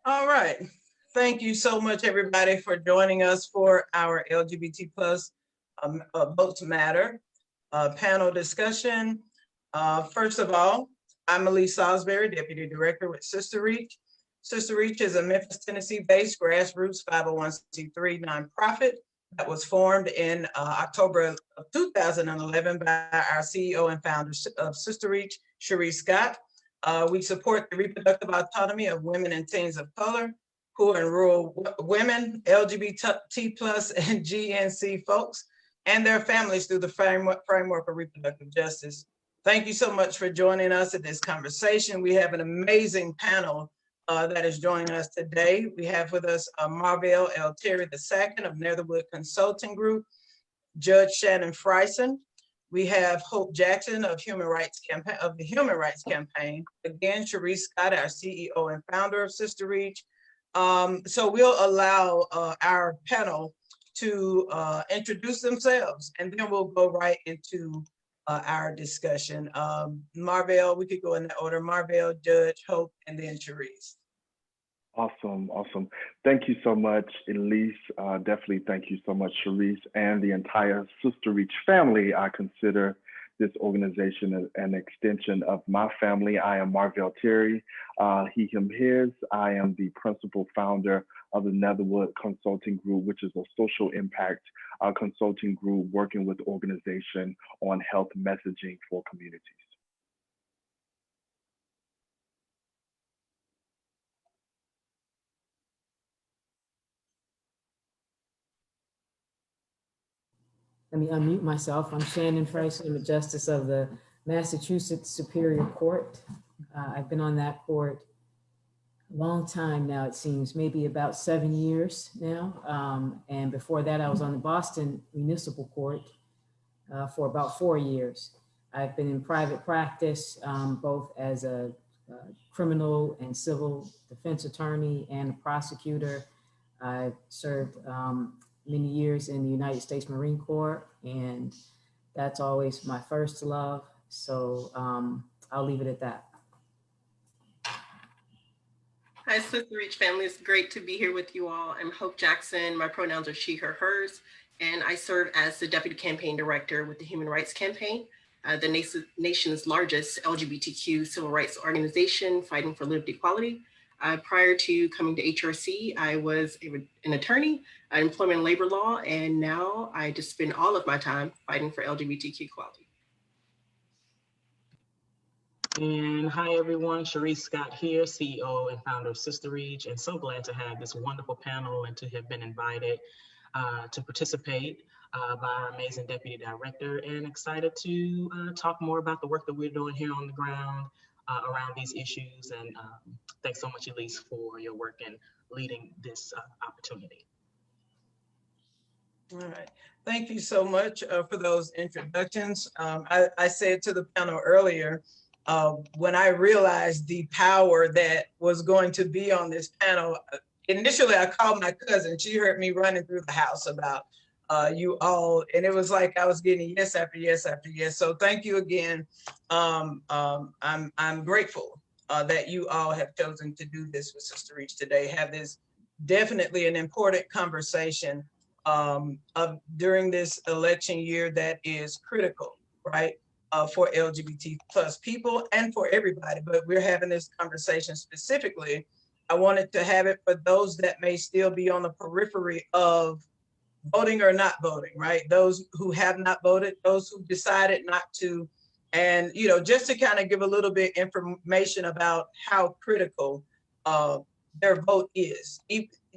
All right. Thank you so much, everybody, for joining us for our LGBT plus Votes Matter panel discussion. First of all, I'm Elise Salisbury, Deputy Director with Sister Reach. Sister Reach is a Memphis, Tennessee-based grassroots 501c3 nonprofit that was formed in October of 2011 by our CEO and founder of Sister Reach, Cherisse Scott. We support the reproductive autonomy of women and teens of color, poor and rural women, LGBT plus and GNC folks, and their families through the framework of reproductive justice. Thank you so much for joining us at this conversation. We have an amazing panel that is joining us today. We have with us Marvell L. Terry II of Netherwood Consulting Group, Judge Shannon Frison. We have Hope Jackson of the Human Rights Campaign. Again, Cherisse Scott, our CEO and founder of Sister Reach. So we'll allow our panel to introduce themselves, and then we'll go right into our discussion. Marvell, we could go in that order. Marvell, Judge, Hope, and then Cherisse. Awesome. Thank you so much, Elise. Definitely thank you so much, Cherisse, and the entire Sister Reach family. I consider this organization an extension of my family. I am Marvell Terry, he, him, his. I am the principal founder of the Netherwood Consulting Group, which is a social impact consulting group working with organizations on health messaging for communities. Let me unmute myself. I'm Shannon Frison. I'm a justice of the Massachusetts Superior Court. I've been on that court a long time now, it seems, maybe about 7 years now. And before that, I was on the Boston Municipal Court for about 4 years. I've been in private practice, both as a criminal and civil defense attorney and a prosecutor. I've served many years in the United States Marine Corps, and that's always my first love. So I'll leave it at that. Hi, Sister Reach family. It's great to be here with you all. I'm Hope Jackson. My pronouns are she, her, hers, and I serve as the Deputy Campaign Director with the Human Rights Campaign, the nation's largest LGBTQ civil rights organization fighting for lived equality. Prior to coming to HRC, I was an attorney, employment and labor law, and now I just spend all of my time fighting for LGBTQ equality. And hi everyone, Cherisse Scott here, CEO and founder of Sister Reach, and so glad to have this wonderful panel and to have been invited to participate by our amazing Deputy Director, and excited to talk more about the work that we're doing here on the ground around these issues. And thanks so much, Elise, for your work in leading this opportunity. All right. Thank you so much for those introductions. I said to the panel earlier, when I realized the power that was going to be on this panel, initially I called my cousin. She heard me running through the house about you all, and it was like I was getting yes after yes after yes. So thank you again. I'm grateful that you all have chosen to do this with Sister Reach today. Have this definitely an important conversation during this election year that is critical, right? For LGBT plus people and for everybody, but we're having this conversation specifically. I wanted to have it for those that may still be on the periphery of voting or not voting, right? Those who have not voted, those who decided not to, and just to kind of give a little bit information about how critical their vote is.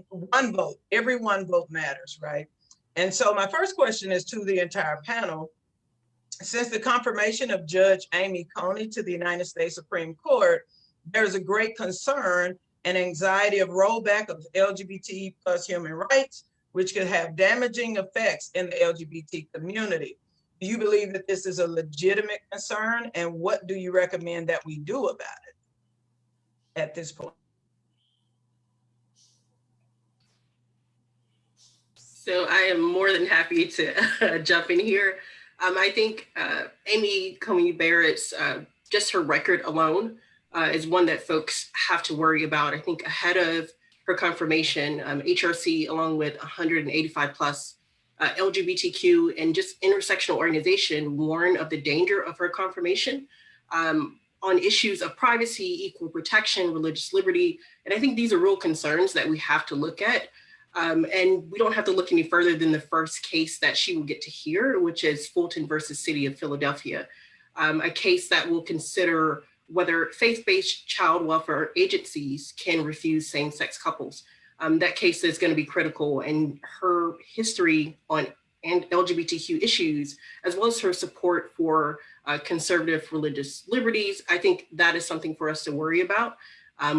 One vote, every one vote matters, right? And so my first question is to the entire panel. Since the confirmation of Judge Amy Coney to the United States Supreme Court, there's a great concern and anxiety of rollback of LGBT plus human rights, which could have damaging effects in the LGBT community. Do you believe that this is a legitimate concern, and what do you recommend that we do about it at this point? So I am more than happy to jump in here. I think Amy Coney Barrett's, just her record alone is one that folks have to worry about. I think ahead of her confirmation, HRC, along with 185 plus LGBTQ and just intersectional organization, warn of the danger of her confirmation on issues of privacy, equal protection, religious liberty. And I think these are real concerns that we have to look at. And we don't have to look any further than the first case that she will get to hear, which is Fulton versus City of Philadelphia, a case that will consider whether faith-based child welfare agencies can refuse same-sex couples. That case is going to be critical, and her history on and LGBTQ issues, as well as her support for conservative religious liberties, I think that is something for us to worry about.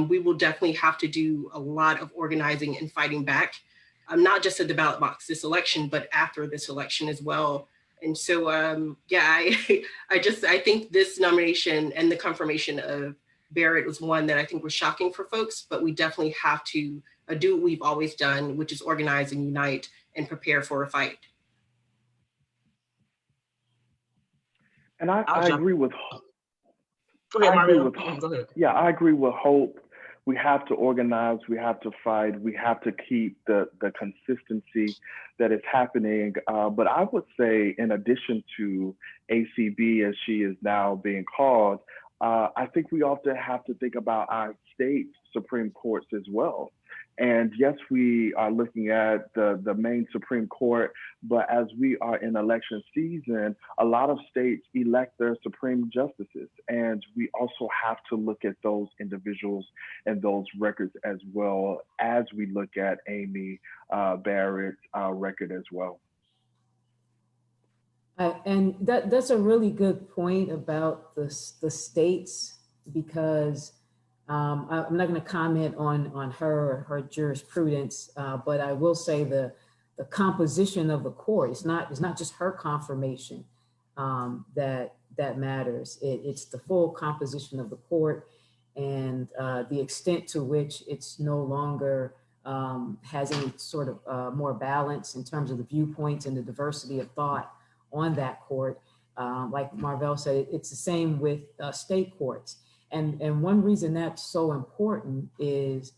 We will definitely have to do a lot of organizing and fighting back, not just at the ballot box this election, but after this election as well. And so, I think this nomination and the confirmation of Barrett was one that I think was shocking for folks, but we definitely have to do what we've always done, which is organize and unite and prepare for a fight. And I agree with. Go ahead, I agree Marvell. with. Go ahead. Yeah, I agree with Hope. We have to organize, we have to fight, we have to keep the consistency that is happening. But I would say, in addition to ACB, as she is now being called, I think we often have to think about our state Supreme Courts as well. And yes, we are looking at the main Supreme Court, but as we are in election season, a lot of states elect their Supreme Justices. And we also have to look at those individuals and those records as well as we look at Amy Barrett's record as well. And that's a really good point about the states, because I'm not going to comment on her jurisprudence, but I will say the composition of the court. It's not just her confirmation that matters. It's the full composition of the court, and the extent to which it's no longer has any sort of more balance in terms of the viewpoints and the diversity of thought on that court. Like Marvell said, it's the same with state courts. And one reason that's so important is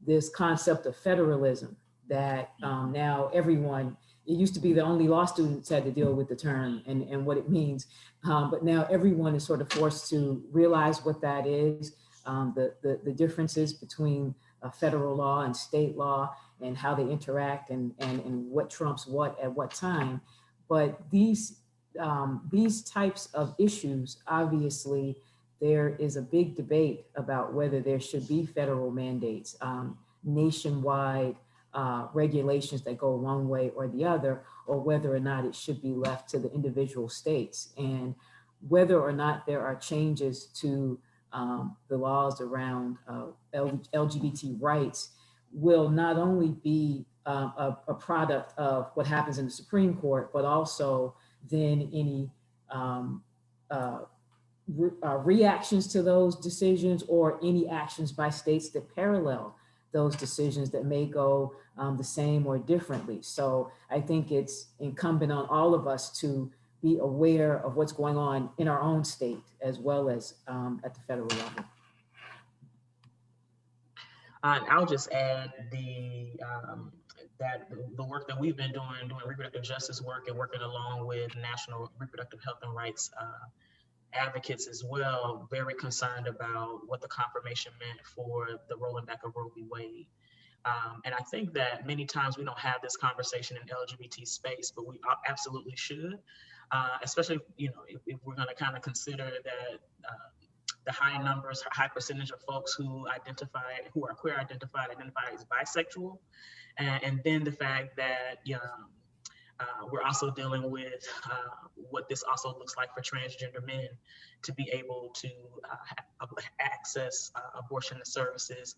this concept of federalism, that now everyone, it used to be the only law students had to deal with the term and what it means, but now everyone is sort of forced to realize what that is, the differences between federal law and state law and how they interact and what trumps what at what time. But these types of issues, obviously, there is a big debate about whether there should be federal mandates, nationwide regulations that go one way or the other, or whether or not it should be left to the individual states, and whether or not there are changes to the laws around LGBT rights will not only be a product of what happens in the Supreme Court, but also then any reactions to those decisions or any actions by states that parallel those decisions that may go the same or differently. So I think it's incumbent on all of us to be aware of what's going on in our own state as well as at the federal level. And I'll just add that the work that we've been doing reproductive justice work and working along with national reproductive health and rights advocates as well, very concerned about what the confirmation meant for the rolling back of Roe v. Wade. And I think that many times we don't have this conversation in LGBT space, but we absolutely should, especially, if we're going to kind of consider that the high percentage of folks who are queer identify as bisexual, and then the fact that we're also dealing with what this also looks like for transgender men to be able to access abortion services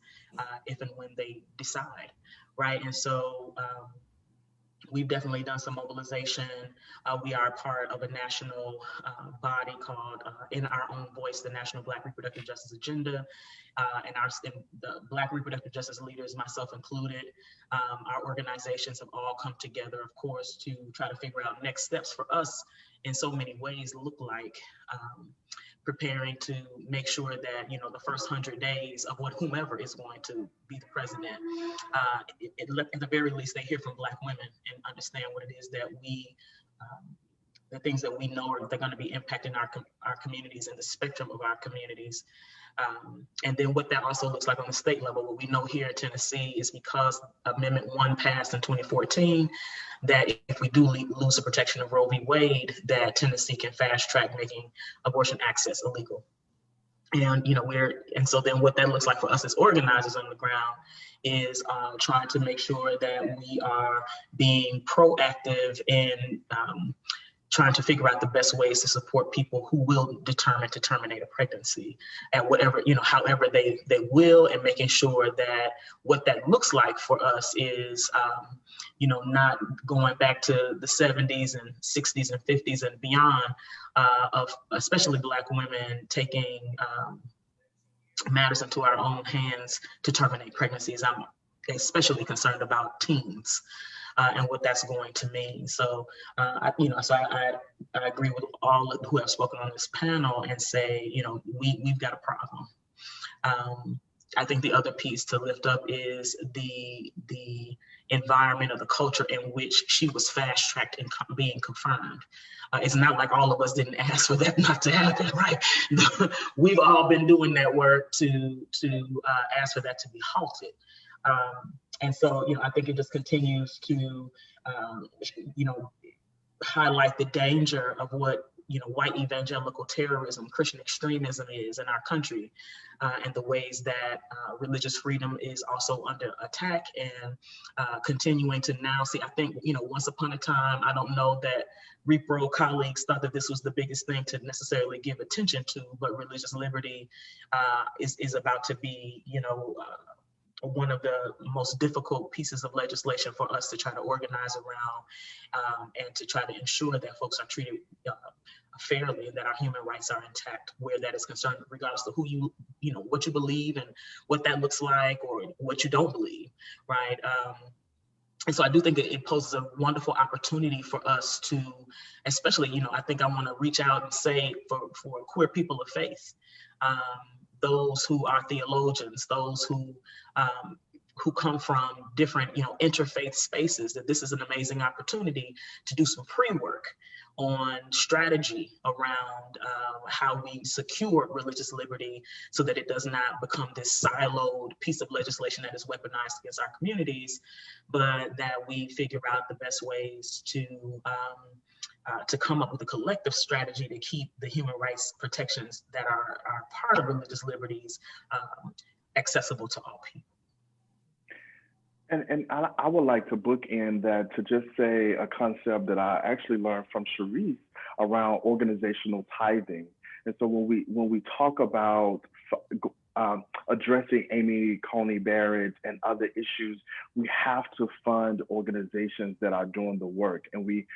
if and when they decide, right? And so we've definitely done some mobilization. We are part of a national body called In Our Own Voice, the National Black Reproductive Justice Agenda. And the Black reproductive justice leaders, myself included, our organizations have all come together, of course, to try to figure out next steps for us in so many ways look like. Preparing to make sure that, you know, the first 100 days of whomever is going to be the president, at the very least, they hear from Black women and understand what it is that the things that we know are they're going to be impacting our communities and the spectrum of our communities. And then what that also looks like on the state level, what we know here in Tennessee is because Amendment 1 passed in 2014, that if we do lose the protection of Roe v. Wade, that Tennessee can fast track making abortion access illegal. And, you know, so then what that looks like for us as organizers on the ground is trying to make sure that we are being proactive in trying to figure out the best ways to support people who will determine to terminate a pregnancy at whatever, you know, however they will, and making sure that what that looks like for us is, you know, not going back to the 70s and 60s and 50s and beyond of especially Black women taking matters into our own hands to terminate pregnancies. I'm especially concerned about teens. And what that's going to mean. So, I agree with all who have spoken on this panel and say, you know, we've got a problem. I think the other piece to lift up is the environment or the culture in which she was fast tracked and being confirmed. It's not like all of us didn't ask for that not to happen, right? We've all been doing that work to ask for that to be halted. And so, you know, I think it just continues to, you know, highlight the danger of what, you know, white evangelical terrorism, Christian extremism is in our country, and the ways that religious freedom is also under attack, and continuing to now see, I think, you know, once upon a time, I don't know that Repro colleagues thought that this was the biggest thing to necessarily give attention to, but religious liberty is about to be, you know, one of the most difficult pieces of legislation for us to try to organize around, and to try to ensure that folks are treated fairly and that our human rights are intact where that is concerned, regardless of who you know, what you believe and what that looks like, or what you don't believe, right? And so I do think it poses a wonderful opportunity for us to, especially, you know, I think I want to reach out and say for queer people of faith, those who are theologians, those who come from different, you know, interfaith spaces, that this is an amazing opportunity to do some pre-work on strategy around how we secure religious liberty so that it does not become this siloed piece of legislation that is weaponized against our communities, but that we figure out the best ways to come up with a collective strategy to keep the human rights protections that are part of religious liberties accessible to all people. And I would like to bookend that to just say a concept that I actually learned from Cherisse around organizational tithing. And so when we talk about addressing Amy Coney Barrett and other issues, we have to fund organizations that are doing the work. And we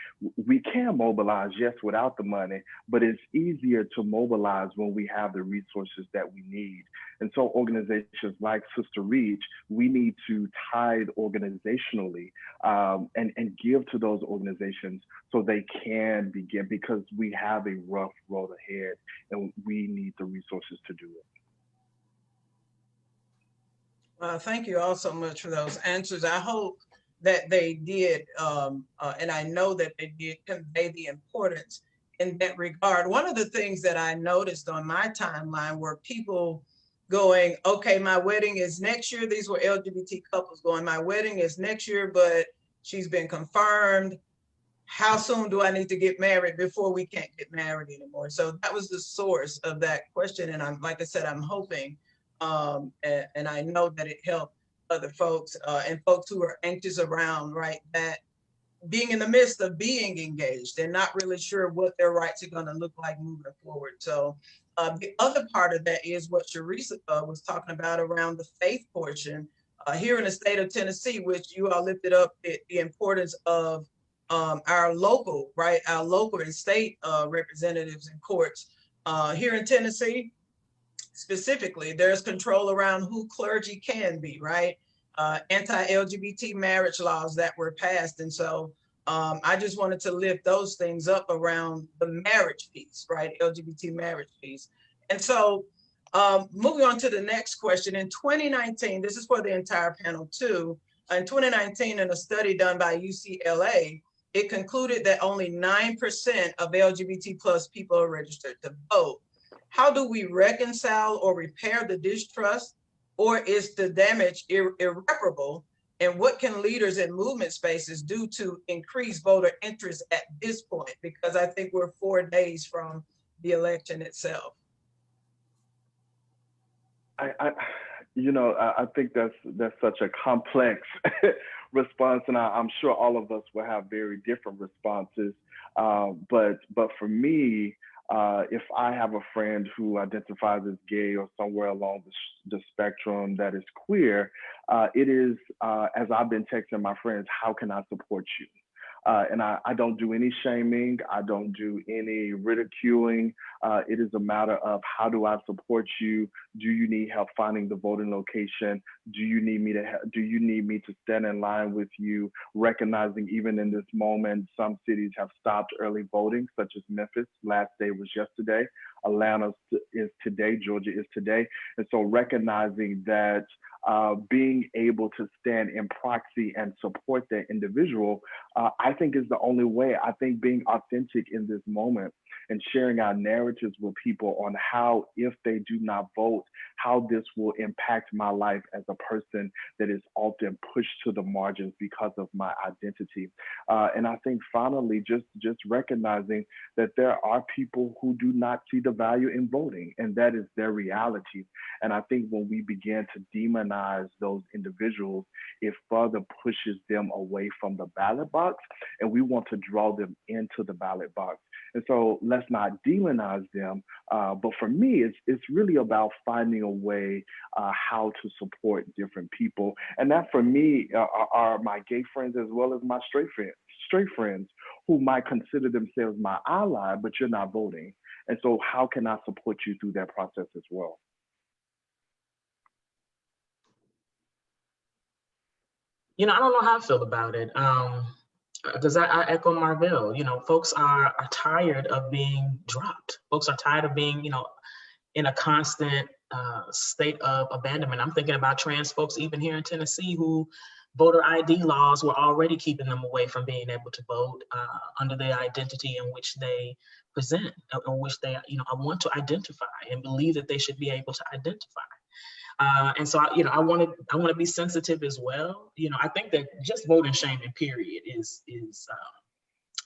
can mobilize, yes, without the money, but it's easier to mobilize when we have the resources that we need. And so organizations like Sister Reach, we need to tithe organizationally and give to those organizations so they can begin, because we have a rough road ahead and we need the resources to do it. Thank you all so much for those answers. I hope that they did, and I know that they did convey the importance in that regard. One of the things that I noticed on my timeline were people going, okay, my wedding is next year. These were LGBT couples going, my wedding is next year, but she's been confirmed. How soon do I need to get married before we can't get married anymore? So that was the source of that question. And I'm, like I said, I'm hoping, and I know that it helped other folks and folks who are anxious around, right, that being in the midst of being engaged and not really sure what their rights are going to look like moving forward. So the other part of that is what Cherisse was talking about around the faith portion here in the state of Tennessee, which you all lifted up the importance of our local, right, our local and state representatives in courts here in Tennessee. Specifically, there's control around who clergy can be, right? Anti-LGBT marriage laws that were passed. And so I just wanted to lift those things up around the marriage piece, right? LGBT marriage piece. And so moving on to the next question, in 2019, this is for the entire panel too, in 2019, in a study done by UCLA, it concluded that only 9% of LGBT plus people are registered to vote. How do we reconcile or repair the distrust, or is the damage irreparable? And what can leaders in movement spaces do to increase voter interest at this point? Because I think we're 4 days from the election itself. I think that's such a complex response, and I'm sure all of us will have very different responses. But for me, if I have a friend who identifies as gay or somewhere along the spectrum that is queer, it is, as I've been texting my friends, how can I support you? And I don't do any shaming. I don't do any ridiculing. It is a matter of, how do I support you? Do you need help finding the voting location? Do you need me to stand in line with you? Recognizing even in this moment, some cities have stopped early voting, such as Memphis. Last day was yesterday. Atlanta is today. Georgia is today. And so recognizing that being able to stand in proxy and support that individual, I think is the only way. I think being authentic in this moment and sharing our narratives with people on how, if they do not vote, how this will impact my life as a person that is often pushed to the margins because of my identity. And I think finally, just recognizing that there are people who do not see the value in voting, and that is their reality. And I think when we begin to demonize those individuals, it further pushes them away from the ballot box, and we want to draw them into the ballot box. And so let's not demonize them. But for me, it's really about finding a way how to support different people. And that for me are my gay friends as well as my straight friends who might consider themselves my ally, but you're not voting. And so how can I support you through that process as well? I don't know how I feel about it. Because I echo Marvell. Folks are tired of being dropped. Folks are tired of being, in a constant state of abandonment. I'm thinking about trans folks even here in Tennessee who voter ID laws were already keeping them away from being able to vote under the identity in which they present, or which they, want to identify and believe that they should be able to identify. And so, I want to be sensitive as well. I think that just voting shaming, period, is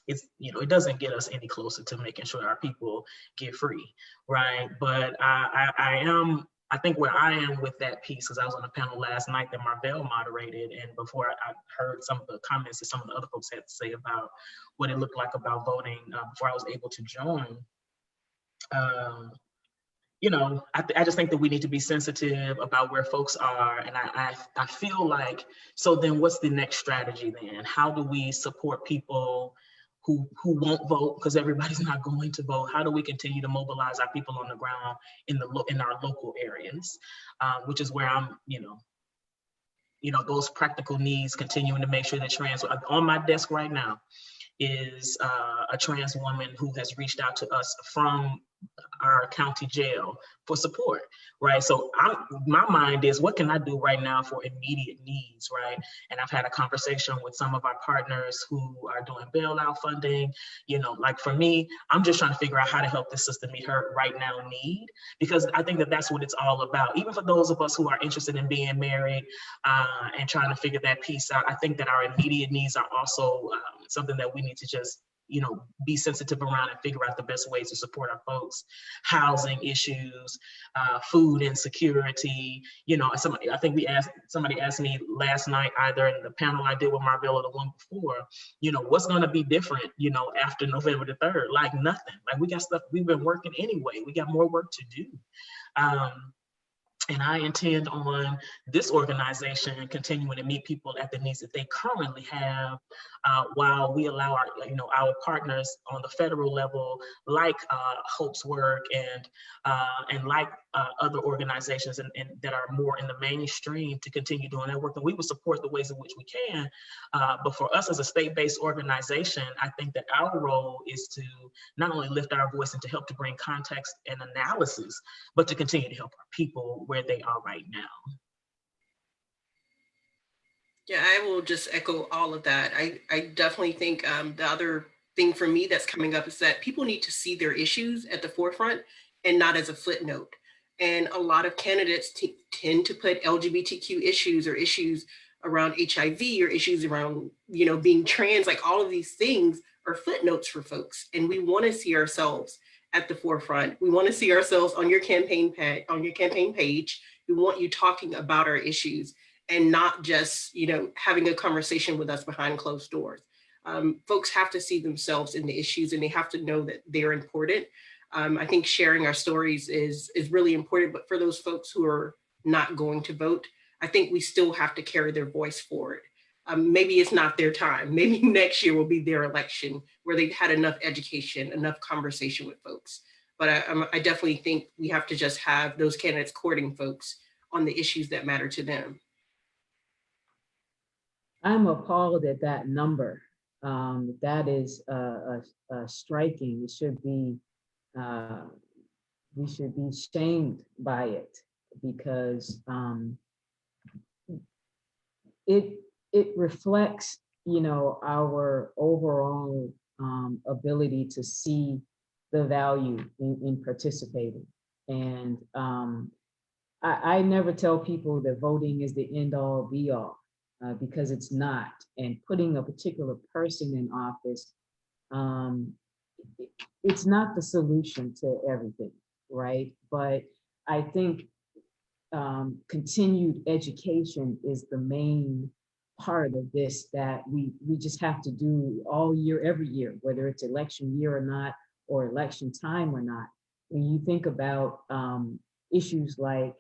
it doesn't get us any closer to making sure our people get free, right? But I think where I am with that piece, because I was on a panel last night that Marvell moderated, and before I heard some of the comments that some of the other folks had to say about what it looked like about voting before I was able to join. I just think that we need to be sensitive about where folks are. And I feel like, so then what's the next strategy then? How do we support people who won't vote because everybody's not going to vote? How do we continue to mobilize our people on the ground in our local areas, which is where I'm, those practical needs, continuing to make sure that trans, on my desk right now is a trans woman who has reached out to us from our county jail for support, right? So my mind is, what can I do right now for immediate needs, right? And I've had a conversation with some of our partners who are doing bailout funding. Like for me, I'm just trying to figure out how to help this sister meet her right now need, because I think that that's what it's all about. Even for those of us who are interested in being married and trying to figure that piece out, I think that our immediate needs are also something that we need to just be sensitive around and figure out the best ways to support our folks. Housing issues, food insecurity. I think somebody asked me last night, either in the panel I did with Marvell or the one before, what's going to be different, after November the 3rd? Like nothing. Like we got stuff, we've been working anyway. We got more work to do. And I intend on this organization continuing to meet people at the needs that they currently have, while we allow our, our partners on the federal level, like Hope's work and like other organizations and that are more in the mainstream, to continue doing that work. And we will support the ways in which we can. But for us as a state-based organization, I think that our role is to not only lift our voice and to help to bring context and analysis, but to continue to help our people where they are right now. Yeah, I will just echo all of that. I definitely think the other thing for me that's coming up is that people need to see their issues at the forefront and not as a footnote. And a lot of candidates tend to put LGBTQ issues or issues around HIV or issues around, being trans, like all of these things are footnotes for folks. And we want to see ourselves at the forefront. We want to see ourselves on your campaign page. We want you talking about our issues and not just, having a conversation with us behind closed doors. Folks have to see themselves in the issues and they have to know that they're important. I think sharing our stories is really important, but for those folks who are not going to vote, I think we still have to carry their voice forward. Maybe it's not their time. Maybe next year will be their election where they've had enough education, enough conversation with folks. But I definitely think we have to just have those candidates courting folks on the issues that matter to them. I'm appalled at that number. That is striking. It should be, we should be shamed by it, because it reflects, our overall ability to see the value in participating. And I never tell people that voting is the end all be all, because it's not. And putting a particular person in office, it's not the solution to everything, right? But I think continued education is the main part of this that we just have to do all year, every year, whether it's election year or not, or election time or not. When you think about issues like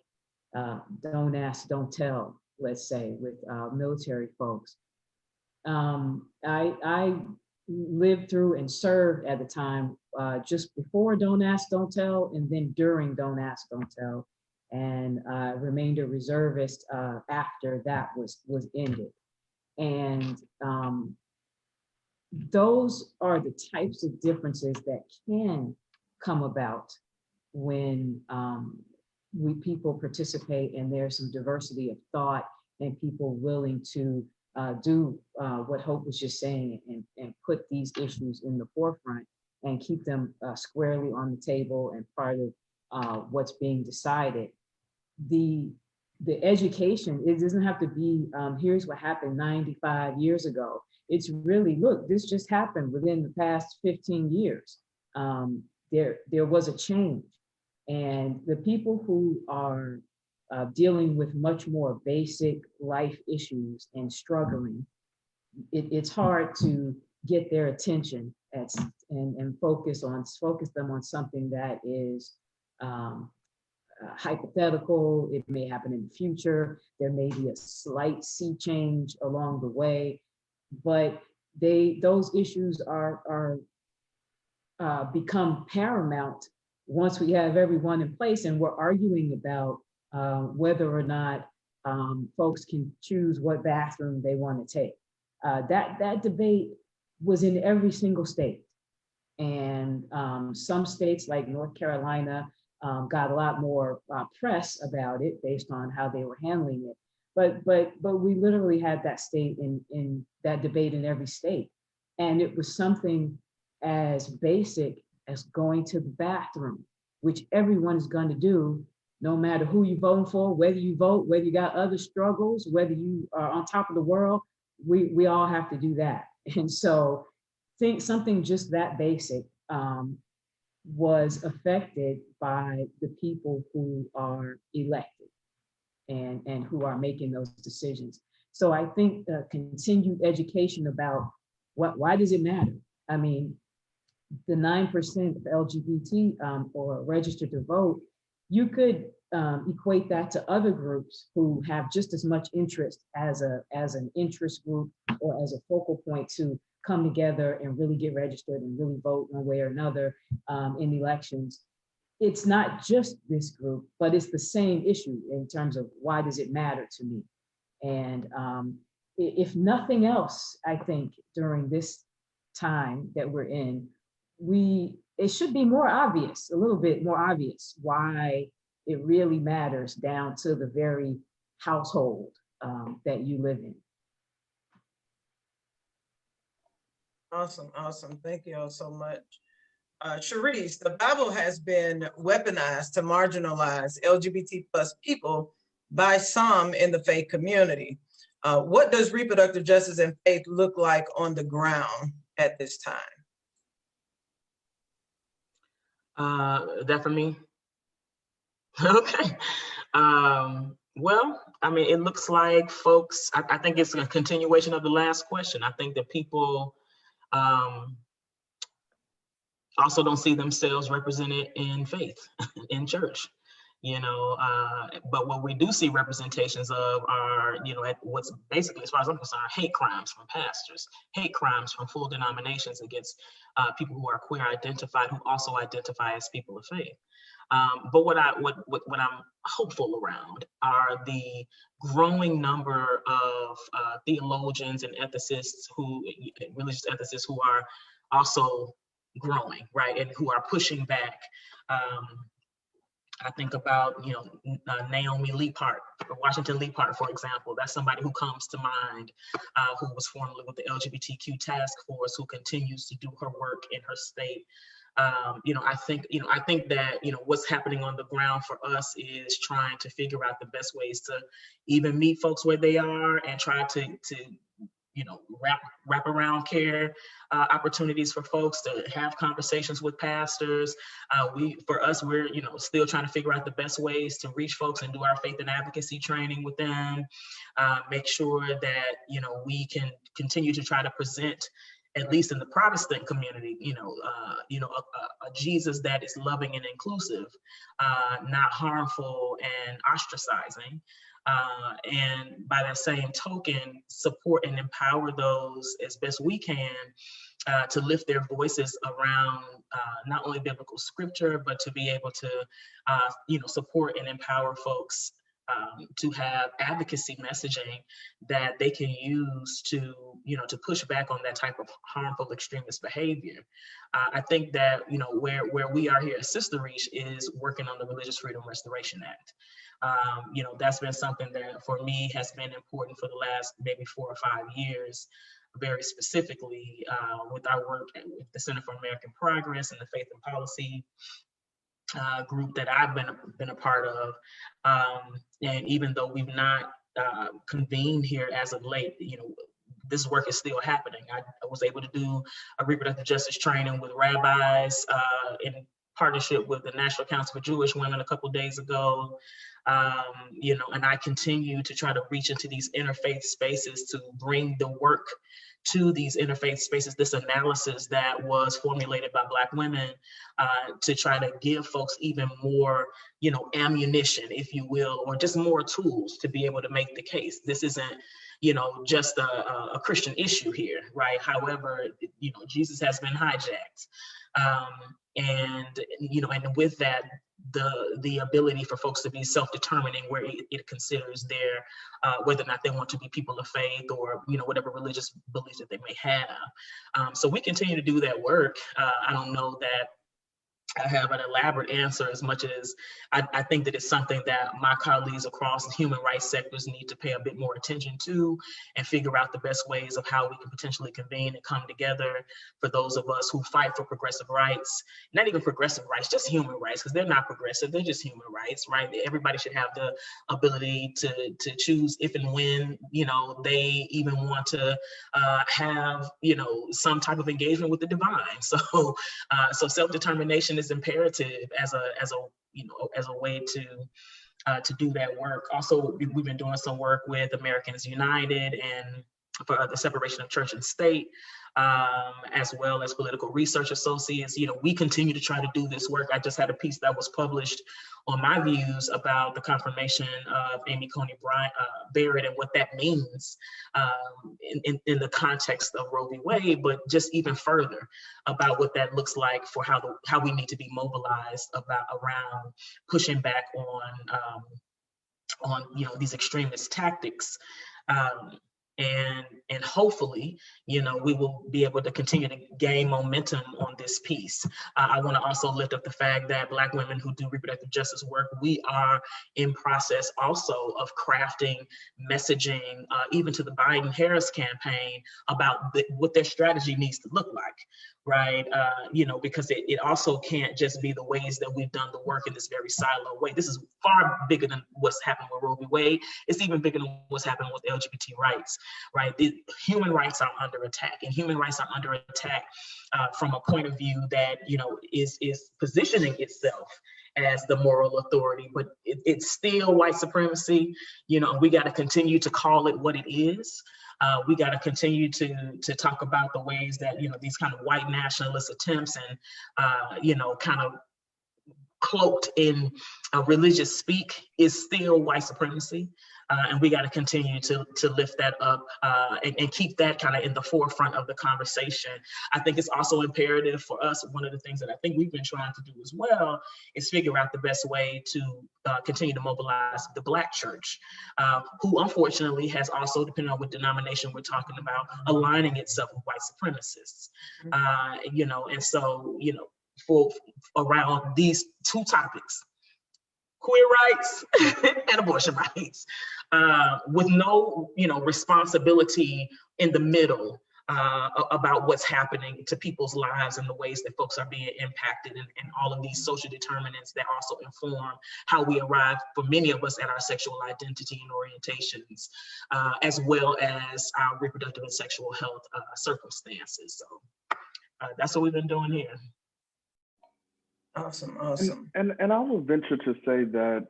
don't ask, don't tell, let's say, with military folks. I lived through and served at the time just before Don't Ask, Don't Tell, and then during Don't Ask, Don't Tell, and remained a reservist after that was ended. And those are the types of differences that can come about when people participate and there's some diversity of thought and people willing to do what Hope was just saying and put these issues in the forefront and keep them squarely on the table and part of what's being decided. The education, it doesn't have to be, here's what happened 95 years ago. It's really, look, this just happened within the past 15 years. There was a change. And the people who are dealing with much more basic life issues and struggling, it's hard to get their attention and focus them on something that is hypothetical. It may happen in the future. There may be a slight sea change along the way, but those issues are become paramount once we have everyone in place and we're arguing about whether or not folks can choose what bathroom they want to take. That debate was in every single state. And some states like North Carolina got a lot more press about it based on how they were handling it. But we literally had that state in that debate in every state. And it was something as basic as going to the bathroom, which everyone is going to do, no matter who you're voting for, whether you vote, whether you got other struggles, whether you are on top of the world, we all have to do that. And so think something just that basic was affected by the people who are elected and who are making those decisions. So I think continued education about why does it matter? I mean, the 9% of LGBT or registered to vote, you could equate that to other groups who have just as much interest as an interest group or as a focal point to come together and really get registered and really vote one way or another in elections. It's not just this group, but it's the same issue in terms of why does it matter to me? And if nothing else, I think during this time that we're in, it should be more obvious, a little bit more obvious why it really matters down to the very household that you live in. Awesome, awesome. Thank you all so much. Cherisse, the Bible has been weaponized to marginalize LGBT plus people by some in the faith community. What does reproductive justice and faith look like on the ground at this time? That for me? Okay. Well, I mean, it looks like folks, I think it's a continuation of the last question. I think that people also don't see themselves represented in faith, in church, you know, but what we do see representations of are, you know, what's basically, as far as I'm concerned, hate crimes from pastors, hate crimes from full denominations against people who are queer identified, who also identify as people of faith. But what I'm hopeful around are the growing number of theologians and ethicists religious ethicists who are also growing, right, and who are pushing back. I think about, you know, Naomi Leapart, Washington Leapart, for example. That's somebody who comes to mind, who was formerly with the LGBTQ task force, who continues to do her work in her state. You know, I think that, you know, what's happening on the ground for us is trying to figure out the best ways to even meet folks where they are and try to you know, wrap around care opportunities for folks to have conversations with pastors. We're, you know, still trying to figure out the best ways to reach folks and do our faith and advocacy training with them. Make sure that, you know, we can continue to try to present, at least in the Protestant community, you know, a Jesus that is loving and inclusive, not harmful and ostracizing. And by that same token, support and empower those as best we can to lift their voices around not only biblical scripture, but to be able to, you know, support and empower folks to have advocacy messaging that they can use to, you know, to push back on that type of harmful extremist behavior. I think that, you know, where we are here at Sister Reach is working on the Religious Freedom Restoration Act. You know, that's been something that for me has been important for the last maybe 4 or 5 years, very specifically with our work with the Center for American Progress and the Faith and Policy group that I've been a part of. And even though we've not convened here as of late, you know, this work is still happening. I was able to do a reproductive justice training with rabbis in partnership with the National Council for Jewish Women a couple of days ago. You know, and I continue to try to reach into these interfaith spaces to bring the work to these interfaith spaces, this analysis that was formulated by Black women to try to give folks even more, you know, ammunition, if you will, or just more tools to be able to make the case. This isn't, you know, just a Christian issue here, right? However, you know, Jesus has been hijacked. And, you know, and with that, the ability for folks to be self-determining where it considers their, whether or not they want to be people of faith or, you know, whatever religious beliefs that they may have. So we continue to do that work. I don't know that I have an elaborate answer as much as I think that it's something that my colleagues across the human rights sectors need to pay a bit more attention to and figure out the best ways of how we can potentially convene and come together for those of us who fight for progressive rights, not even progressive rights, just human rights, because they're not progressive, they're just human rights, right? Everybody should have the ability to choose if and when, you know, they even want to have, you know, some type of engagement with the divine. So self-determination is imperative as a you know, as a way to do that work. Also, we've been doing some work with Americans United and for the separation of church and state, as well as political research associates. You know, we continue to try to do this work. I just had a piece that was published on my views about the confirmation of Amy Coney Barrett and what that means in the context of Roe v. Wade, but just even further about what that looks like for how we need to be mobilized around pushing back on these extremist tactics. And hopefully, we will be able to continue to gain momentum on this piece. I want to also lift up the fact that Black women who do reproductive justice work, we are in process also of crafting messaging, even to the Biden-Harris campaign, about what their strategy needs to look like, right? Because it also can't just be the ways that we've done the work in this very silo way. This is far bigger than what's happened with Roe v. Wade. It's even bigger than what's happening with LGBT rights, right? Human rights are under attack, and human rights are under attack from a point of view that, is positioning itself as the moral authority, but it's still white supremacy. We got to continue to call it what it is. We got to continue to talk about the ways that, these kind of white nationalist attempts and, kind of cloaked in religious speak is still white supremacy. And we got to continue to lift that up and keep that kind of in the forefront of the conversation. I think it's also imperative for us. One of the things that I think we've been trying to do as well is figure out the best way to continue to mobilize the Black church, who unfortunately has also, depending on what denomination we're talking about, aligning itself with white supremacists. And so, for around these two topics, queer rights and abortion rights, with no, responsibility in the middle about what's happening to people's lives and the ways that folks are being impacted, and all of these social determinants that also inform how we arrive, for many of us, at our sexual identity and orientations, as well as our reproductive and sexual health circumstances. So that's what we've been doing here. Awesome. And I will venture to say that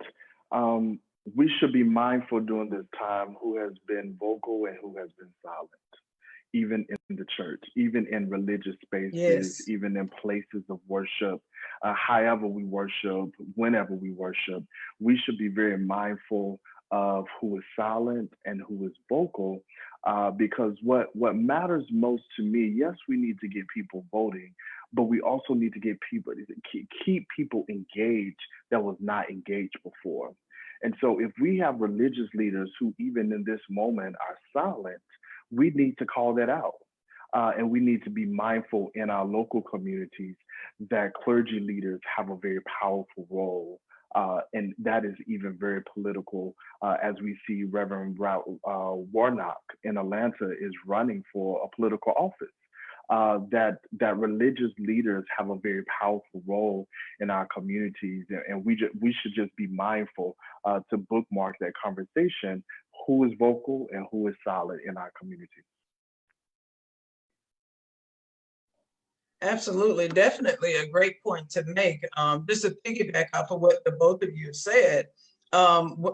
we should be mindful during this time who has been vocal and who has been silent, even in the church, even in religious spaces, Yes. even in places of worship, however we worship, whenever we worship. We should be very mindful of who is silent and who is vocal, because what matters most to me, yes, we need to get people voting, but we also need to get people, keep people engaged that was not engaged before. And so if we have religious leaders who even in this moment are silent, we need to call that out. And we need to be mindful in our local communities that clergy leaders have a very powerful role. And that is even very political, as we see Reverend Warnock in Atlanta is running for a political office. That religious leaders have a very powerful role in our communities, and we should just be mindful to bookmark that conversation: who is vocal and who is silent in our community. Absolutely, definitely a great point to make. Just to piggyback off of what the both of you said,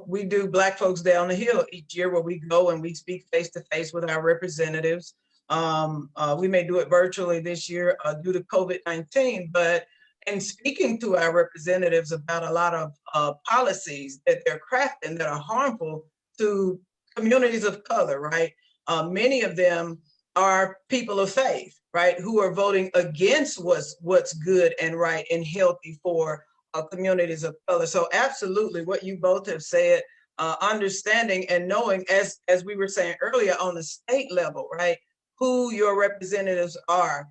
we do Black Folks Down the Hill each year, where we go and we speak face to face with our representatives. We may do it virtually this year due to COVID-19, but in speaking to our representatives about a lot of policies that they're crafting that are harmful to communities of color, right? Many of them are people of faith, right, who are voting against what's good and right and healthy for communities of color. So absolutely what you both have said, understanding and knowing, as we were saying earlier, on the state level, right, who your representatives are,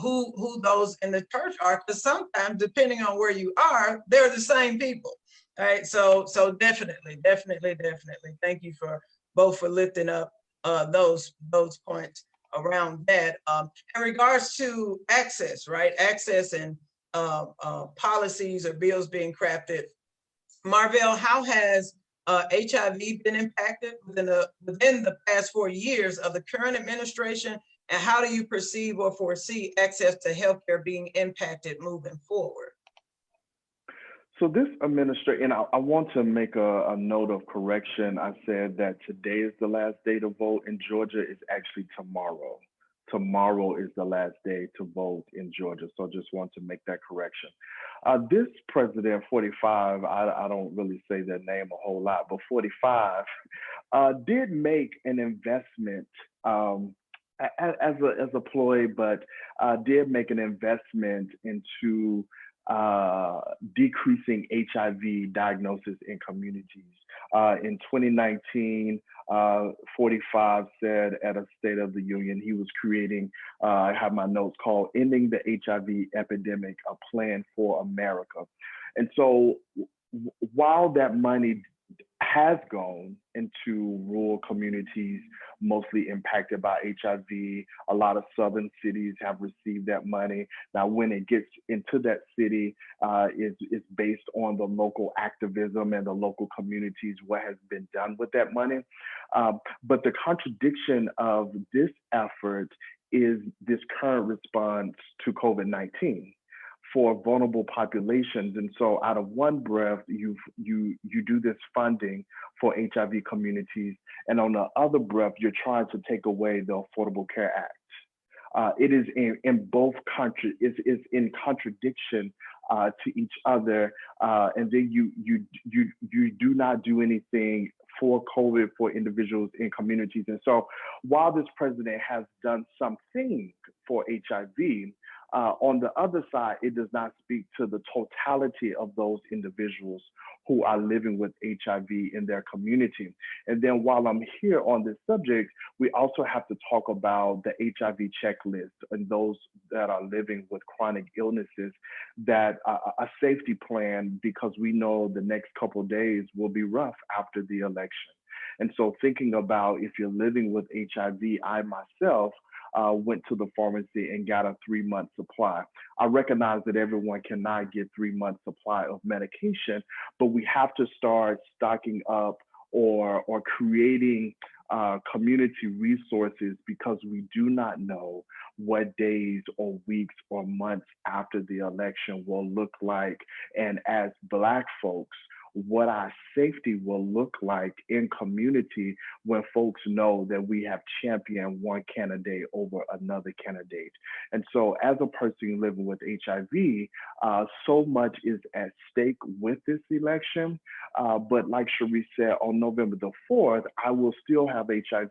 who those in the church are, because sometimes, depending on where you are, they're the same people, right? So definitely. Thank you for both for lifting up those points around that. In regards to access, right? Access and policies or bills being crafted. Marvell, how has HIV been impacted within the past 4 years of the current administration, and how do you perceive or foresee access to healthcare being impacted moving forward? So this administration, and I want to make a note of correction. I said that today is the last day to vote in Georgia. It's actually tomorrow. Tomorrow is the last day to vote in Georgia. So just want to make that correction. This president, 45, I don't really say their name a whole lot, but 45 did make an investment as a ploy, but did make an investment into decreasing HIV diagnosis in communities. In 2019, 45 said at a State of the Union, he was creating, I have my notes called Ending the HIV Epidemic, a Plan for America. And so while that money has gone into rural communities, mostly impacted by HIV. A lot of southern cities have received that money. Now, when it gets into that city, it's based on the local activism and the local communities, what has been done with that money. But the contradiction of this effort is this current response to COVID-19 for vulnerable populations. And so out of one breath, you do this funding for HIV communities, and on the other breath, you're trying to take away the Affordable Care Act. It is in both countries, it's in contradiction to each other. And then you do not do anything for COVID for individuals in communities. And so while this president has done something for HIV, on the other side, it does not speak to the totality of those individuals who are living with HIV in their community. And then while I'm here on this subject, we also have to talk about the HIV checklist and those that are living with chronic illnesses, that a safety plan, because we know the next couple of days will be rough after the election. And so thinking about if you're living with HIV, I myself went to the pharmacy and got a 3-month supply. I recognize that everyone cannot get 3-month supply of medication, but we have to start stocking up or creating community resources, because we do not know what days or weeks or months after the election will look like. And as Black folks, what our safety will look like in community when folks know that we have championed one candidate over another candidate. And so as a person living with HIV, so much is at stake with this election. But like Cherisse said, on November the 4th, I will still have HIV.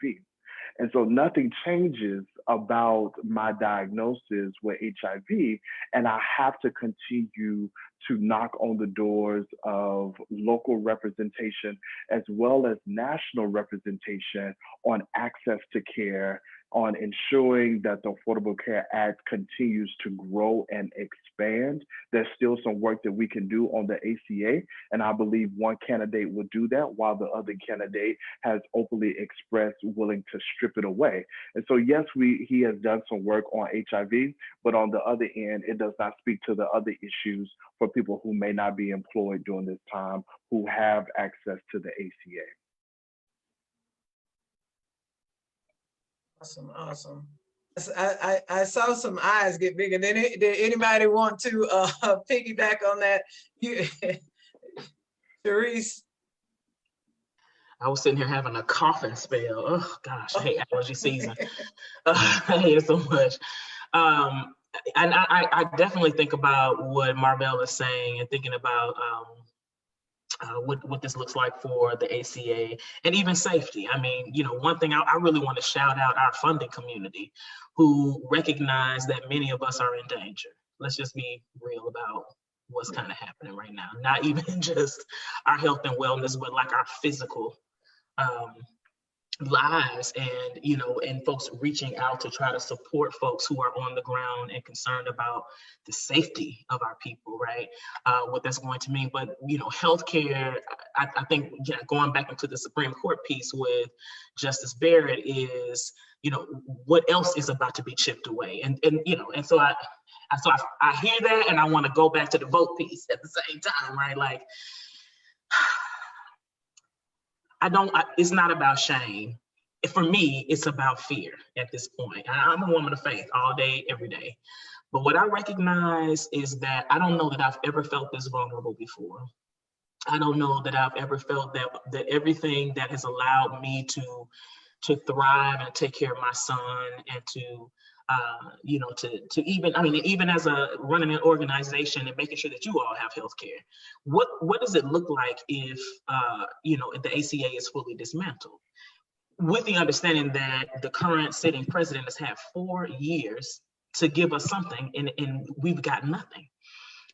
And so nothing changes about my diagnosis with HIV, and I have to continue to knock on the doors of local representation as well as national representation on access to care, on ensuring that the Affordable Care Act continues to grow and expand. There's still some work that we can do on the ACA, and I believe one candidate will do that while the other candidate has openly expressed willing to strip it away. And so yes, he has done some work on HIV, but on the other end, it does not speak to the other issues for people who may not be employed during this time, who have access to the ACA. Awesome. I saw some eyes get bigger. Did anybody want to piggyback on that? Cherisse? I was sitting here having a coughing spell. Oh gosh, I hate allergy season. I hate it so much. And I definitely think about what Marvell is saying and thinking about what this looks like for the ACA and even safety. I mean, you know, one thing I really want to shout out our funding community, who recognize that many of us are in danger. Let's just be real about what's kind of happening right now. Not even just our health and wellness, but like our physical lives, and you know, and folks reaching out to try to support folks who are on the ground and concerned about the safety of our people, right? What that's going to mean. But you know, healthcare, I think, you know, going back into the Supreme Court piece with Justice Barrett is, you know, what else is about to be chipped away, and you know, and so I hear that, and I want to go back to the vote piece at the same time, right? Like, it's not about shame. For me, it's about fear at this point. I'm a woman of faith all day, every day. But what I recognize is that I don't know that I've ever felt this vulnerable before. I don't know that I've ever felt that everything that has allowed me to thrive and take care of my son and to to even, I mean, even as a running an organization and making sure that you all have health care, what does it look like if the ACA is fully dismantled? With the understanding that the current sitting president has had 4 years to give us something and we've got nothing,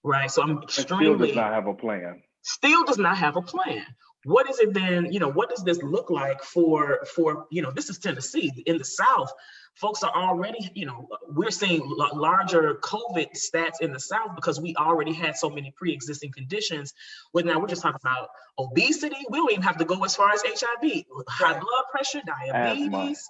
right? So I'm extremely— Still does not have a plan. Still does not have a plan. What is it then, what does this look like for this is Tennessee. In the South, folks are already, we're seeing larger COVID stats in the South because we already had so many pre-existing conditions. Well, now we're just talking about obesity. We don't even have to go as far as HIV, high blood pressure, diabetes.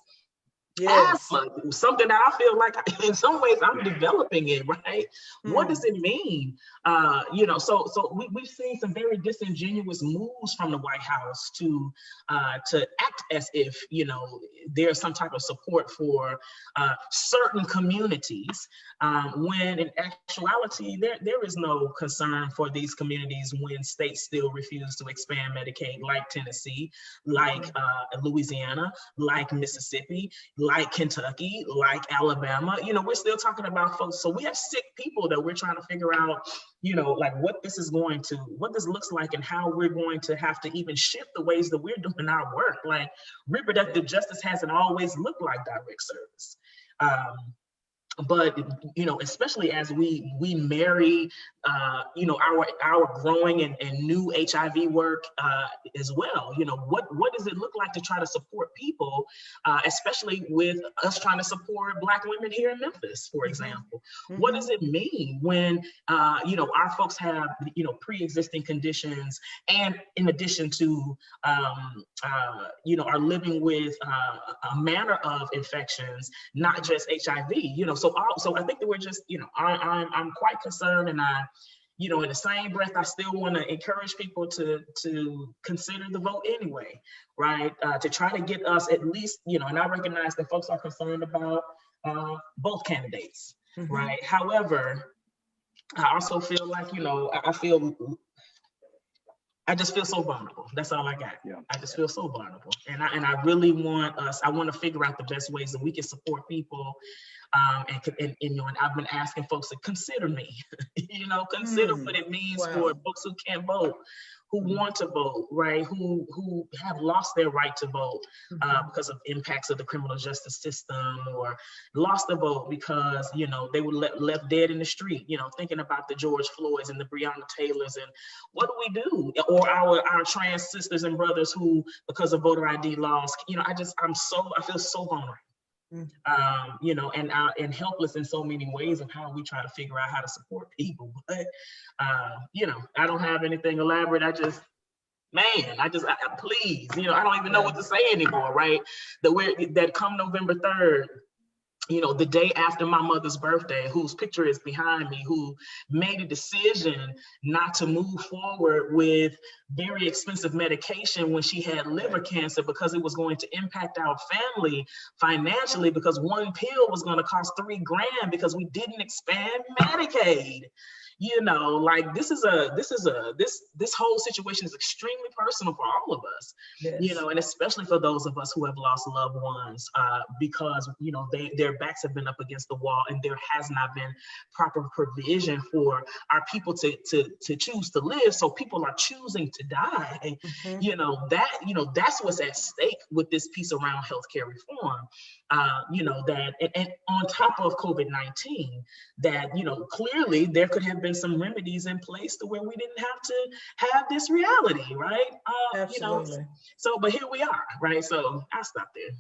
Yes. Asthma, something that I feel like in some ways I'm developing it, right? What does it mean? So we've seen some very disingenuous moves from the White House to act as if, there's some type of support for certain communities, when in actuality, there is no concern for these communities when states still refuse to expand Medicaid, like Tennessee, like Louisiana, like Mississippi, like Kentucky, like Alabama. We're still talking about folks. So we have sick people that we're trying to figure out, like what this looks like and how we're going to have to even shift the ways that we're doing our work. Like reproductive justice hasn't always looked like direct service. But especially as we marry our growing and new HIV work as well, what does it look like to try to support people, especially with us trying to support Black women here in Memphis, for example? What does it mean when our folks have pre-existing conditions, and in addition to are living with a manner of infections, not just HIV? So I think that we're just, I'm quite concerned, and in the same breath, I still want to encourage people to consider the vote anyway, right? To try to get us at least, and I recognize that folks are concerned about both candidates, right? However, I also feel like, I just feel so vulnerable. That's all I got. Yeah. I just feel so vulnerable. And I really want I want to figure out the best ways that we can support people. And I've been asking folks to consider me, consider what it means for folks who can't vote, who want to vote, right? Who have lost their right to vote because of impacts of the criminal justice system, or lost the vote because, they were left dead in the street, thinking about the George Floyds and the Breonna Taylors, and what do we do? Or our trans sisters and brothers who, because of voter ID laws, I feel so vulnerable. And helpless in so many ways of how we try to figure out how to support people. But, I don't have anything elaborate. Please, I don't even know what to say anymore, right? That come November 3rd, the day after my mother's birthday, whose picture is behind me, who made a decision not to move forward with very expensive medication when she had liver cancer because it was going to impact our family financially, because one pill was going to cost $3 grand because we didn't expand Medicaid. This whole situation is extremely personal for all of us, and especially for those of us who have lost loved ones, because, their backs have been up against the wall and there has not been proper provision for our people to choose to live. So people are choosing to die. That's what's at stake with this piece around healthcare reform. And on top of COVID-19, that, clearly there could have been some remedies in place to where we didn't have to have this reality, right? Absolutely. But here we are, right? So I'll stop there.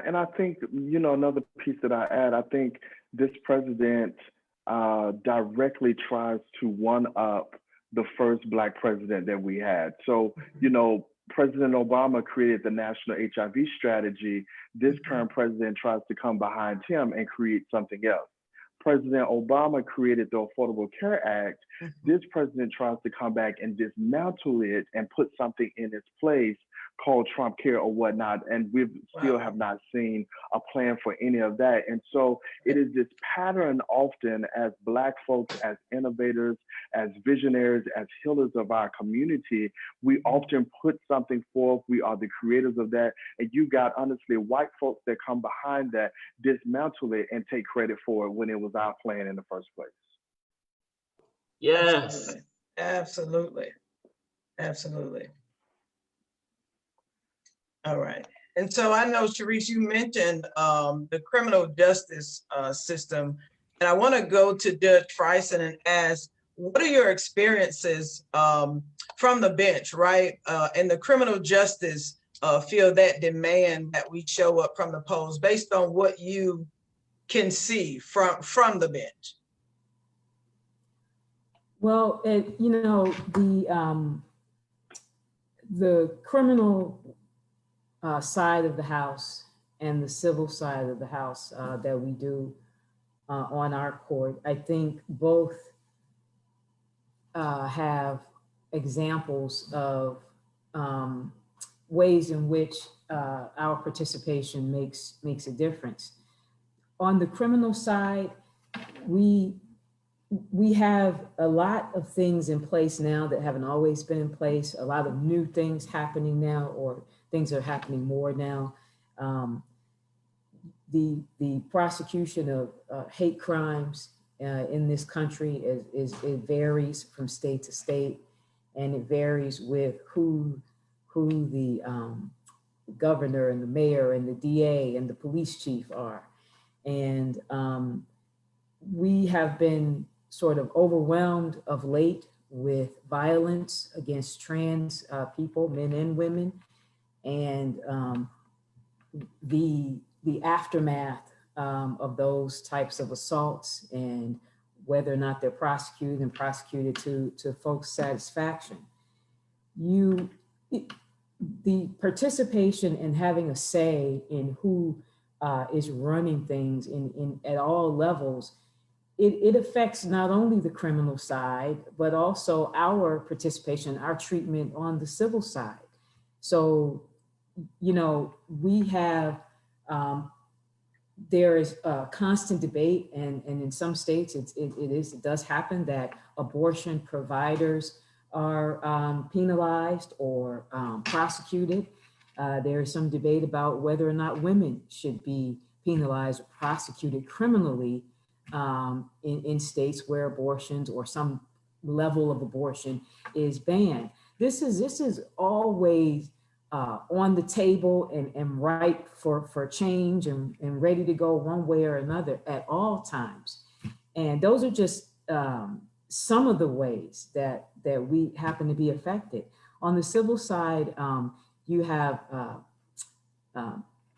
And I think, another piece that I add, I think this president directly tries to one-up the first Black president that we had. So, President Obama created the national HIV strategy. This current president tries to come behind him and create something else. President Obama created the Affordable Care Act. This president tries to come back and dismantle it and put something in its place called Trump Care or whatnot, and we still have not seen a plan for any of that. And so it is this pattern often as Black folks, as innovators, as visionaries, as healers of our community, we often put something forth. We are the creators of that. And you got, honestly, white folks that come behind that, dismantle it and take credit for it when it was our plan in the first place. Yes. Absolutely. Absolutely. All right. And so I know, Cherisse, you mentioned the criminal justice system, and I want to go to Judge Frison and ask, what are your experiences from the bench, right? In the criminal justice field, that demand that we show up from the polls based on what you can see from the bench? Well, you know, the criminal side of the house and the civil side of the house that we do on our court, I think both have examples of ways in which our participation makes a difference. On the criminal side, we have a lot of things in place now that haven't always been in place, a lot of new things happening now, or things are happening more now. The prosecution of hate crimes in this country it varies from state to state, and it varies with who the governor and the mayor and the DA and the police chief are. And we have been sort of overwhelmed of late with violence against trans people, men and women, and the aftermath of those types of assaults, and whether or not they're prosecuted to folks' satisfaction. The participation and having a say in who is running things at all levels, it affects not only the criminal side, but also our participation, our treatment on the civil side. So, you know, we have, there is a constant debate, and in some states it does happen that abortion providers are penalized or prosecuted. There is some debate about whether or not women should be penalized or prosecuted criminally in states where abortions or some level of abortion is banned. This is always on the table and ripe for change and ready to go one way or another at all times. And those are just some of the ways that we happen to be affected. On the civil side, you have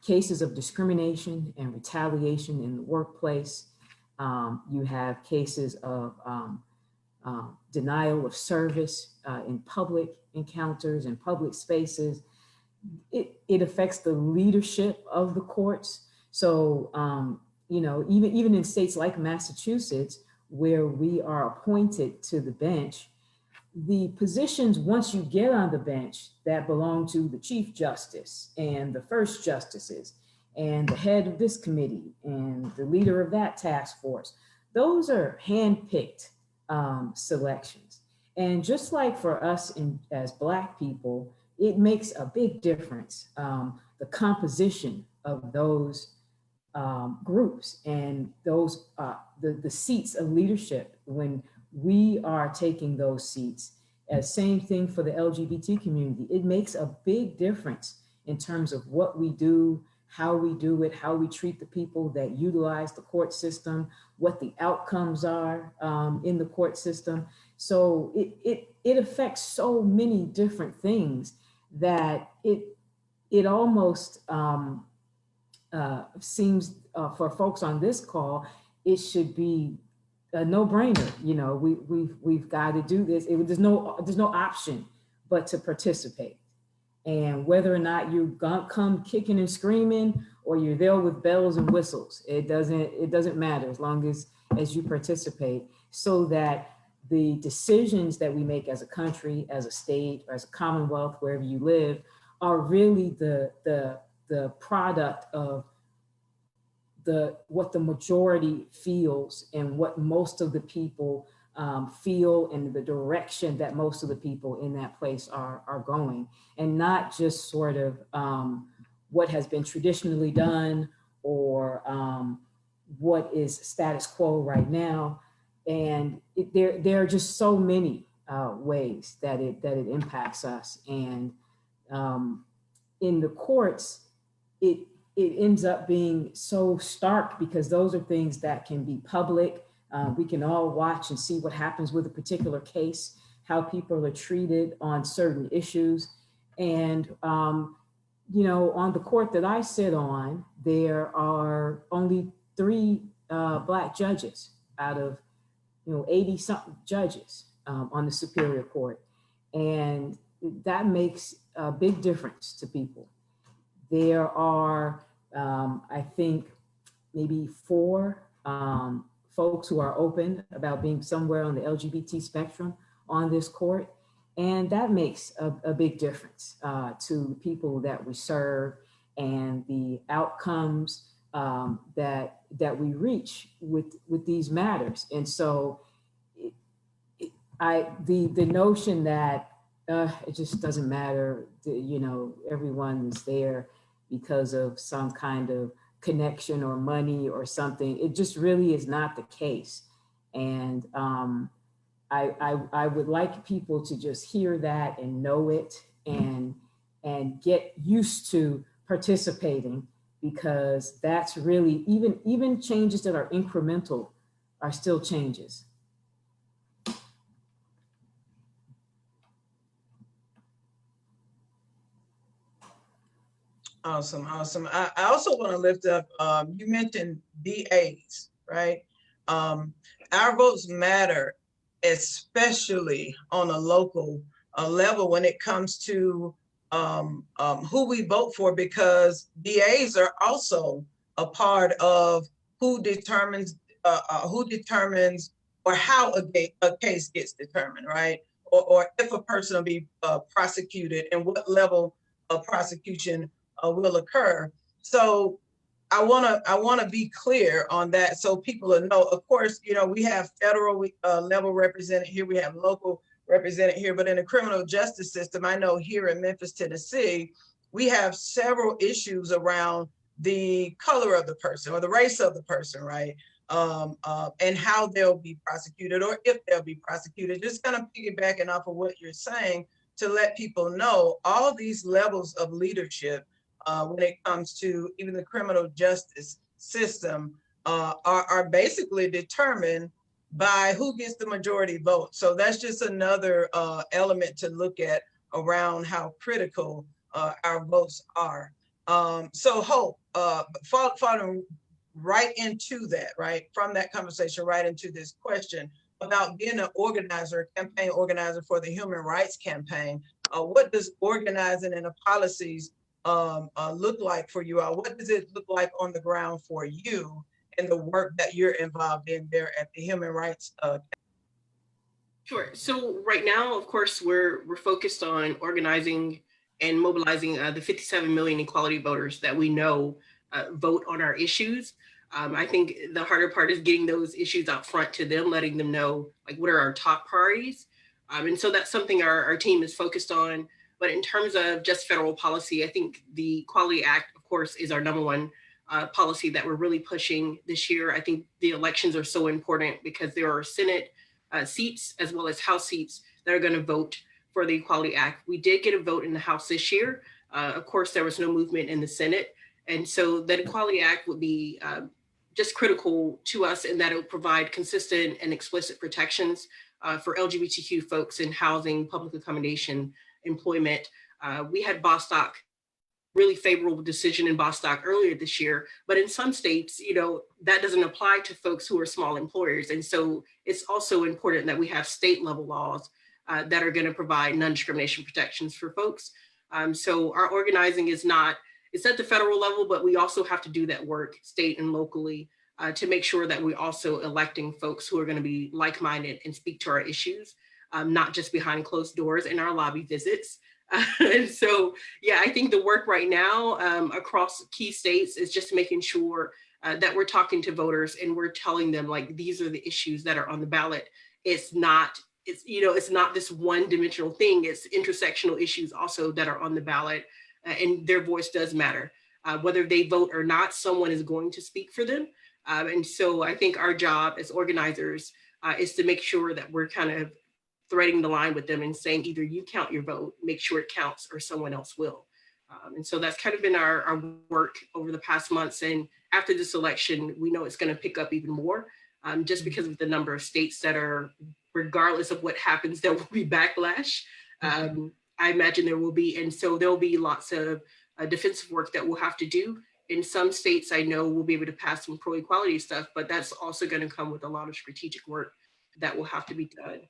cases of discrimination and retaliation in the workplace. You have cases of denial of service in public encounters and public spaces. It affects the leadership of the courts. So, you know, even in states like Massachusetts, where we are appointed to the bench, the positions, once you get on the bench, that belong to the Chief Justice and the first justices and the head of this committee and the leader of that task force, those are handpicked selections. And just like for us as Black people, it makes a big difference, the composition of those groups and those the seats of leadership when we are taking those seats. Same thing for the LGBT community. It makes a big difference in terms of what we do, how we do it, how we treat the people that utilize the court system, what the outcomes are in the court system. So it affects so many different things that it almost seems for folks on this call, it should be a no-brainer. You know, we've got to do this. There's no option but to participate. And whether or not you come kicking and screaming or you're there with bells and whistles, it doesn't matter as long as you participate, so that the decisions that we make as a country, as a state, or as a commonwealth, wherever you live, are really the product of what the majority feels and what most of the people feel, and the direction that most of the people in that place are going, and not just sort of what has been traditionally done, or what is status quo right now. And there are just so many ways that it impacts us. And in the courts, it ends up being so stark, because those are things that can be public. We can all watch and see what happens with a particular case, how people are treated on certain issues. And, you know, on the court that I sit on, there are only 3 Black judges out of, 80 something judges on the Superior Court. And that makes a big difference to people. There are, I think, maybe 4 folks who are open about being somewhere on the LGBT spectrum on this court. And that makes a big difference to people that we serve, and the outcomes that we reach with these matters. And so the notion that it just doesn't matter, everyone is there because of some kind of connection or money or something, it just really is not the case. And I would like people to just hear that and know it, and get used to participating, because that's really, even changes that are incremental are still changes. Awesome, awesome. I also want to lift up, you mentioned DAs, right? Our votes matter, especially on a local level when it comes to who we vote for, because DAs are also a part of who determines or how a case gets determined, right? Or if a person will be prosecuted, and what level of prosecution will occur. So I want to be clear on that, so people will know. Of course, we have federal level represented here, we have local represented here, but in the criminal justice system, I know here in Memphis, Tennessee, we have several issues around the color of the person or the race of the person, right? And how they'll be prosecuted, or if they'll be prosecuted. Just kind of piggybacking off of what you're saying, to let people know all these levels of leadership when it comes to even the criminal justice system are basically determined by who gets the majority vote. So that's just another element to look at around how critical our votes are. So Hope, following right into that, right, from that conversation right into this question about being an organizer, campaign organizer for the Human Rights Campaign, what does organizing and the policies look like for you all? What does it look like on the ground for you and the work that you're involved in there at the Human Rights? Sure. So right now, of course, we're focused on organizing and mobilizing the 57 million equality voters that we know vote on our issues. I think the harder part is getting those issues out front to them, letting them know like what are our top priorities. And so that's something our team is focused on. But in terms of just federal policy, I think the Equality Act, of course, is our number one policy that we're really pushing this year. I think the elections are so important because there are Senate seats as well as House seats that are going to vote for the Equality Act. We did get a vote in the House this year. Of course, there was no movement in the Senate. And so that Equality Act would be just critical to us in that it will provide consistent and explicit protections for LGBTQ folks in housing, public accommodation, employment. We had Bostock, really favorable decision in Bostock earlier this year, but in some states, that doesn't apply to folks who are small employers. And so it's also important that we have state level laws that are going to provide non-discrimination protections for folks. So our organizing it's at the federal level, but we also have to do that work state and locally to make sure that we're also electing folks who are going to be like-minded and speak to our issues, not just behind closed doors in our lobby visits, And so, yeah, I think the work right now across key states is just making sure that we're talking to voters and we're telling them like, these are the issues that are on the ballot. It's not, it's not this one dimensional thing. It's intersectional issues also that are on the ballot, and their voice does matter. Whether they vote or not, someone is going to speak for them. And so I think our job as organizers is to make sure that we're kind of threading the line with them and saying, either you count your vote, make sure it counts, or someone else will. And so that's kind of been our work over the past months. And after this election, we know it's going to pick up even more, just because of the number of states that are, regardless of what happens, there will be backlash. I imagine there will be. And so there'll be lots of defensive work that we'll have to do. In some states, I know we'll be able to pass some pro-equality stuff, but that's also going to come with a lot of strategic work that will have to be done.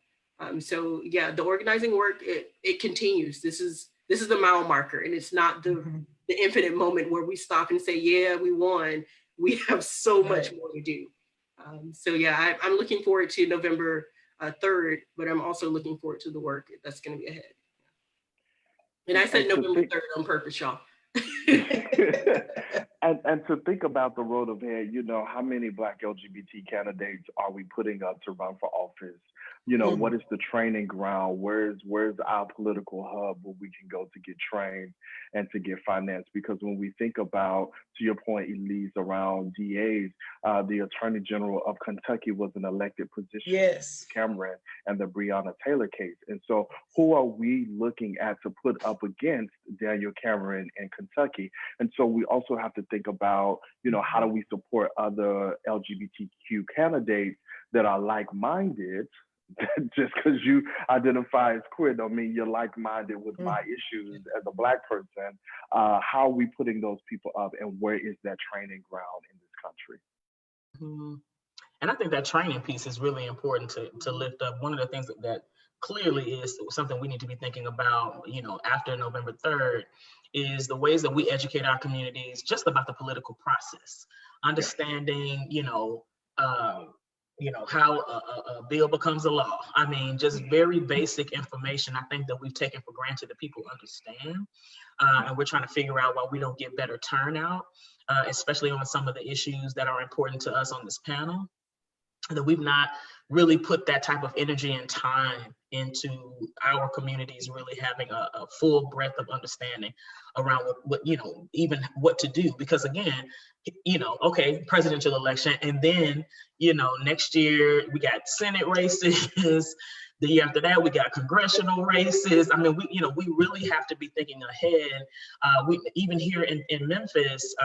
So yeah, the organizing work, it continues. This is the mile marker, and it's not the infinite moment where we stop and say, yeah, we won. We have so much more to do. So yeah, I'm looking forward to November 3rd, but I'm also looking forward to the work that's going to be ahead. And I said November 3rd on purpose, y'all. And to think about the road ahead, how many Black LGBT candidates are we putting up to run for office? What is the training ground? Where's our political hub where we can go to get trained and to get financed? Because when we think about, to your point, Elise, around DAs, the Attorney General of Kentucky was an elected position. Yes. Cameron and the Breonna Taylor case. And so who are we looking at to put up against Daniel Cameron in Kentucky? And so we also have to think about, how do we support other LGBTQ candidates that are like-minded? Just because you identify as queer don't mean you're like-minded with my issues as a Black person. How are we putting those people up, and where is that training ground in this country? And I think that training piece is really important to lift up. One of the things that clearly is something we need to be thinking about, after November 3rd, is the ways that we educate our communities just about the political process, understanding, how a bill becomes a law. I mean, just very basic information, I think, that we've taken for granted that people understand. And we're trying to figure out why we don't get better turnout, especially on some of the issues that are important to us on this panel, that we've not really put that type of energy and time into our communities really having a full breadth of understanding around what even what to do. Because again, okay, presidential election, and then, next year we got Senate races. The year after that, we got congressional races. I mean, we really have to be thinking ahead. We even here in Memphis,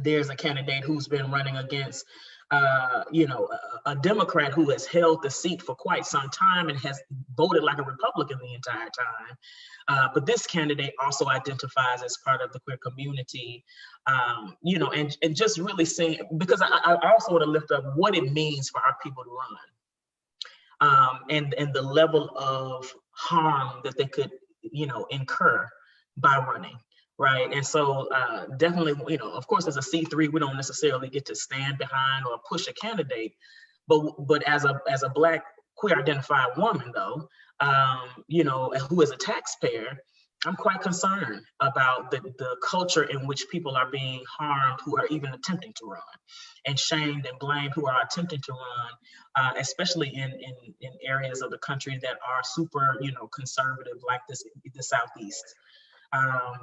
there's a candidate who's been running against a Democrat who has held the seat for quite some time and has voted like a Republican the entire time. But this candidate also identifies as part of the queer community, and just really seeing, because I also want to lift up what it means for our people to run, and the level of harm that they could, incur by running. Right. And so definitely, of course, as a C3, we don't necessarily get to stand behind or push a candidate. But as a Black queer identified woman, though, who is a taxpayer, I'm quite concerned about the culture in which people are being harmed who are even attempting to run, and shamed and blamed who are attempting to run, especially in areas of the country that are super, conservative, like the Southeast.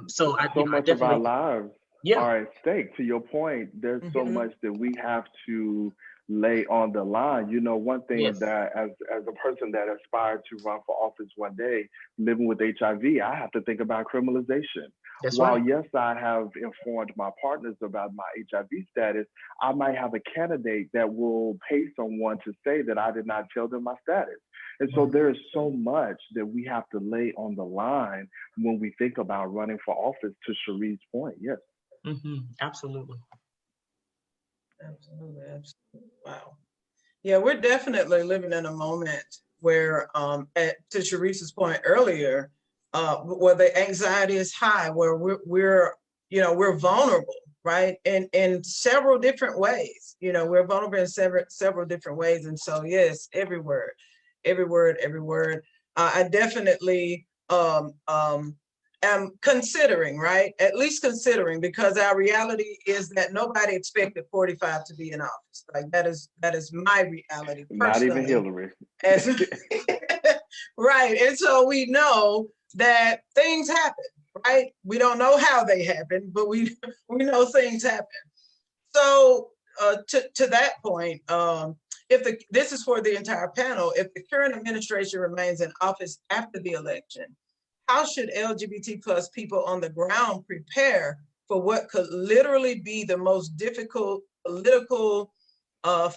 So much of our lives are at stake. To your point, there's so much that we have to lay on the line. One thing that as a person that aspired to run for office one day, living with HIV, I have to think about criminalization. While yes, I have informed my partners about my HIV status, I might have a candidate that will pay someone to say that I did not tell them my status. And so there is so much that we have to lay on the line when we think about running for office, to Cherisse's point. Yes. Absolutely. Absolutely. Wow. Yeah, we're definitely living in a moment where, to Cherisse's point earlier, where the anxiety is high, where we're vulnerable, right? In several different ways. We're vulnerable in several different ways. And so, yes, every word. I definitely am considering, right? At least considering, because our reality is that nobody expected 45 to be in office. Like that is my reality Not even personally. Hillary. As, right. And so we know that things happen, right? We don't know how they happen, but we know things happen. So to that point, this is for the entire panel, if the current administration remains in office after the election, how should LGBT plus people on the ground prepare for what could literally be the most difficult political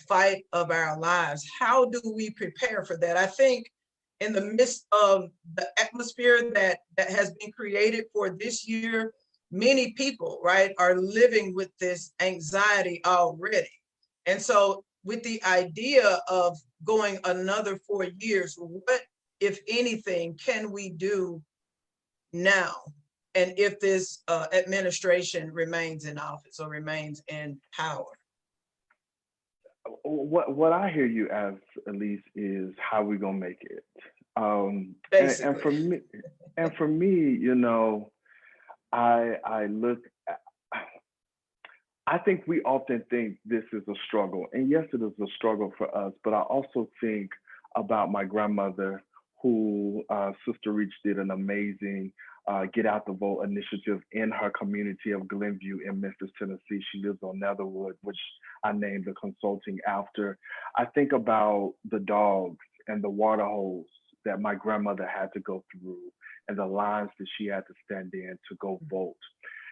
fight of our lives? How do we prepare for that? I think in the midst of the atmosphere that has been created for this year, many people, right, are living with this anxiety already. And so with the idea of going another 4 years, what, if anything, can we do now? And if this administration remains in office or remains in power? What I hear you as, Elise, is how we gonna make it. And Basically. for me, you know, I look. I think we often think this is a struggle, and yes, it is a struggle for us. But I also think about my grandmother, who Sister Reach did an amazing Get Out the Vote initiative in her community of Glenview in Memphis, Tennessee. She lives on Netherwood, which I named the consulting after. I think about the dogs and the water holes that my grandmother had to go through and the lines that she had to stand in to go vote.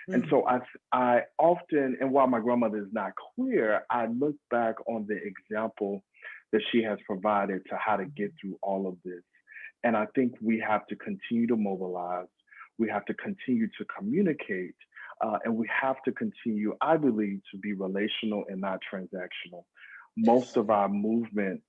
And so I often, and while my grandmother is not queer, I look back on the example that she has provided to how to get through all of this. And I think we have to continue to mobilize. We have to continue to communicate. And we have to continue, I believe, to be relational and not transactional. Most of our movements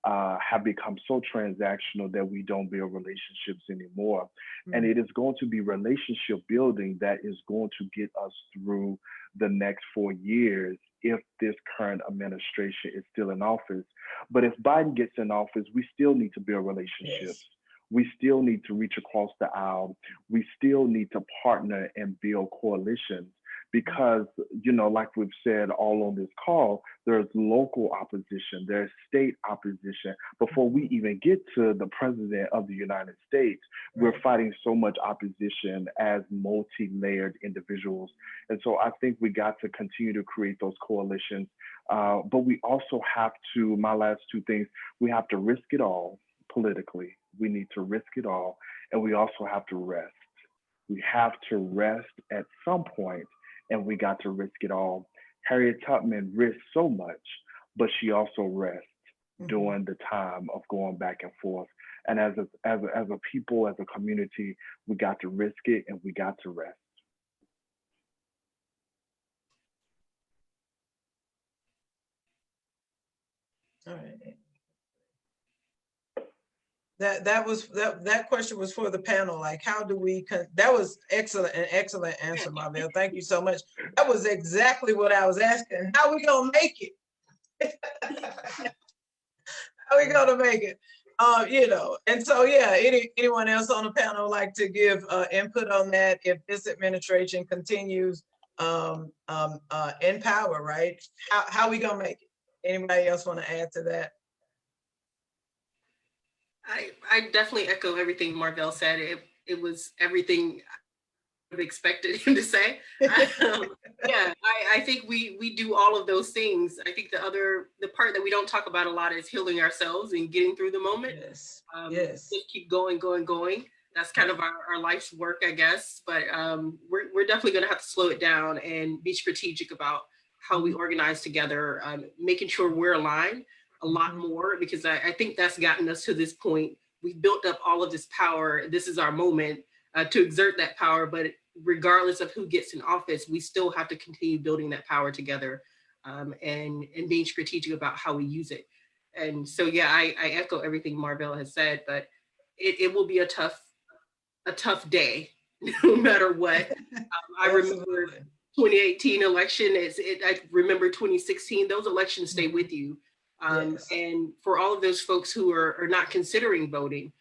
have become so transactional that we don't build relationships anymore. And it is going to be relationship building that is going to get us through the next 4 years if this current administration is still in office. But if Biden gets in office, we still need to build relationships. Yes. We still need to reach across the aisle. We still need to partner and build coalitions because, you know, like we've said all on this call, there's local opposition, there's state opposition. Before we even get to the president of the United States, we're fighting so much opposition as multi-layered individuals. And so I think we got to continue to create those coalitions. But we also have to, my last two things, we have to risk it all politically. We need to risk it all. And we also have to rest. We have to rest at some point, and we got to risk it all. Harriet Tubman risked so much, but she also rests during the time of going back and forth. And as a people, as a community, we got to risk it and we got to rest. All right. That question was for the panel. Like, how do we? That was excellent, an excellent answer, Marvell. Thank you so much. That was exactly what I was asking. How we gonna make it? How we gonna make it? You know. And so, yeah. Anyone else on the panel like to give input on that? If this administration continues in power, right? How we gonna make it? Anybody else want to add to that? I definitely echo everything Marvell said. It was everything I would have expected him to say. Yeah, I think we do all of those things. I think the part that we don't talk about a lot is healing ourselves and getting through the moment. Yes. Just keep going. That's kind of our life's work, I guess. But we're definitely going to have to slow it down and be strategic about how we organize together, making sure we're aligned a lot more, because I think that's gotten us to this point. We've built up all of this power. This is our moment to exert that power, but regardless of who gets in office, we still have to continue building that power together and being strategic about how we use it. And so, yeah, I echo everything Marvell has said, but it will be a tough day, no matter what. I remember 2018 election, I remember 2016, those elections stay with you. And for all of those folks who are not considering voting,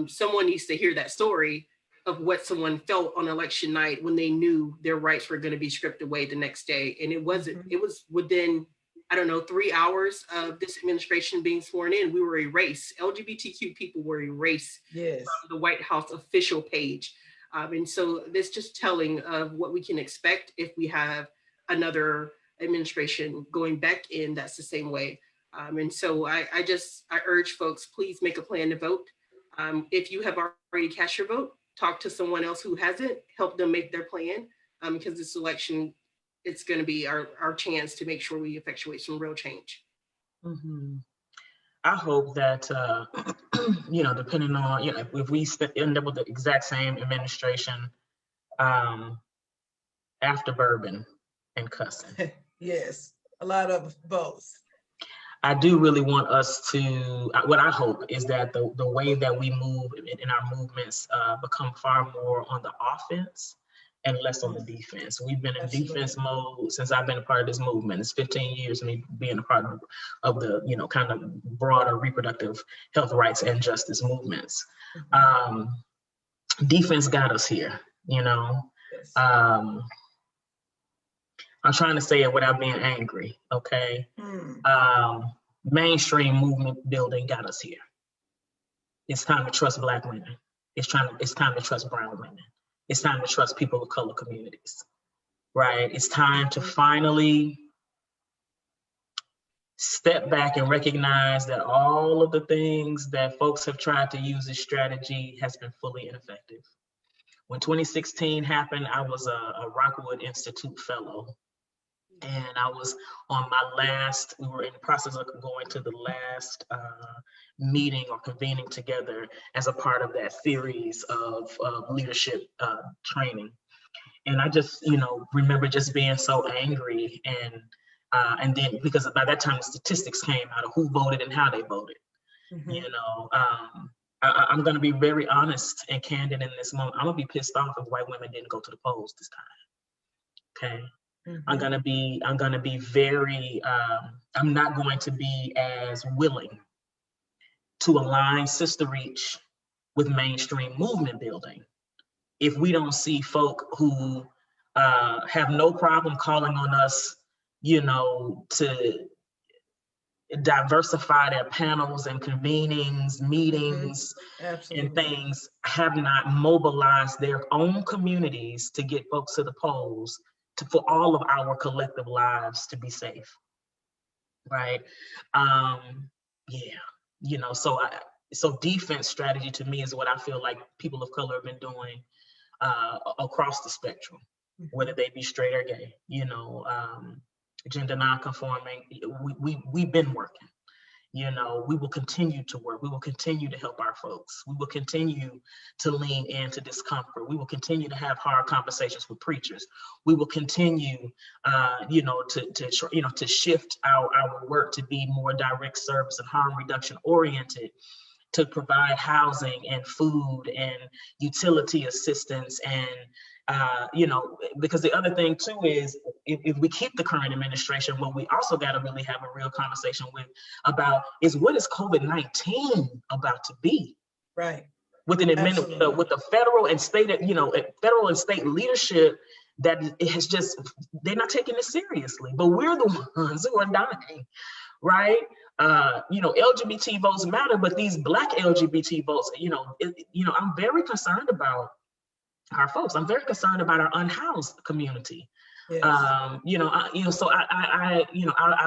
someone needs to hear that story of what someone felt on election night when they knew their rights were going to be stripped away the next day. And it wasn't, it was within, I don't know, 3 hours of this administration being sworn in, we were erased. LGBTQ people were erased Yes. from the White House official page. And so this just telling of what we can expect if we have another administration going back in that's the same way. And so I urge folks, please make a plan to vote. If you have already cast your vote, talk to someone else who hasn't, help them make their plan, because this election, it's going to be our chance to make sure we effectuate some real change. Mm-hmm. I hope that, you know, depending on, you know, if we end up with the exact same administration after bourbon and cussing. Yes, a lot of both. I do really want us to, what I hope is that the way that we move in our movements become far more on the offense and less on the defense. We've been in defense mode since I've been a part of this movement. It's 15 years of me being a part of the, you know, kind of broader reproductive health rights and justice movements. Defense got us here, you know. I'm trying to say it without being angry, okay? Mainstream movement building got us here. It's time to trust Black women. It's time to trust brown women. It's time to trust people of color communities, right? It's time to finally step back and recognize that all of the things that folks have tried to use as strategy has been fully ineffective. When 2016 happened, I was a Rockwood Institute fellow. And I was on my last, we were in the process of going to the last meeting or convening together as a part of that series of leadership training. And I just, you know, remember just being so angry and then because by that time the statistics came out of who voted and how they voted. You know, I'm gonna be very honest and candid in this moment. I'm gonna be pissed off if white women didn't go to the polls this time, okay? I'm gonna be very, I'm not going to be as willing to align Sister Reach with mainstream movement building if we don't see folk who have no problem calling on us, you know, to diversify their panels and convenings, meetings, and things, have not mobilized their own communities to get folks to the polls for all of our collective lives to be safe, right? Yeah, you know, so defense strategy to me is what I feel like people of color have been doing across the spectrum, whether they be straight or gay, you know, gender non-conforming. We've been working. You know, we will continue to work. We will continue to help our folks. We will continue to lean into discomfort. We will continue to have hard conversations with preachers. We will continue, you know, to shift our work to be more direct service and harm reduction oriented, to provide housing and food and utility assistance and, you know, because the other thing too is if we keep the current administration, what we also got to really have a real conversation about is what is COVID-19 about to be? Right. With with the federal and state, you know, federal and state leadership that it has just, they're not taking it seriously, but we're the ones who are dying, right? You know, LGBT votes matter, but these Black LGBT votes, you know, I'm very concerned about our folks. I'm very concerned about our unhoused community. Yes. You know, so I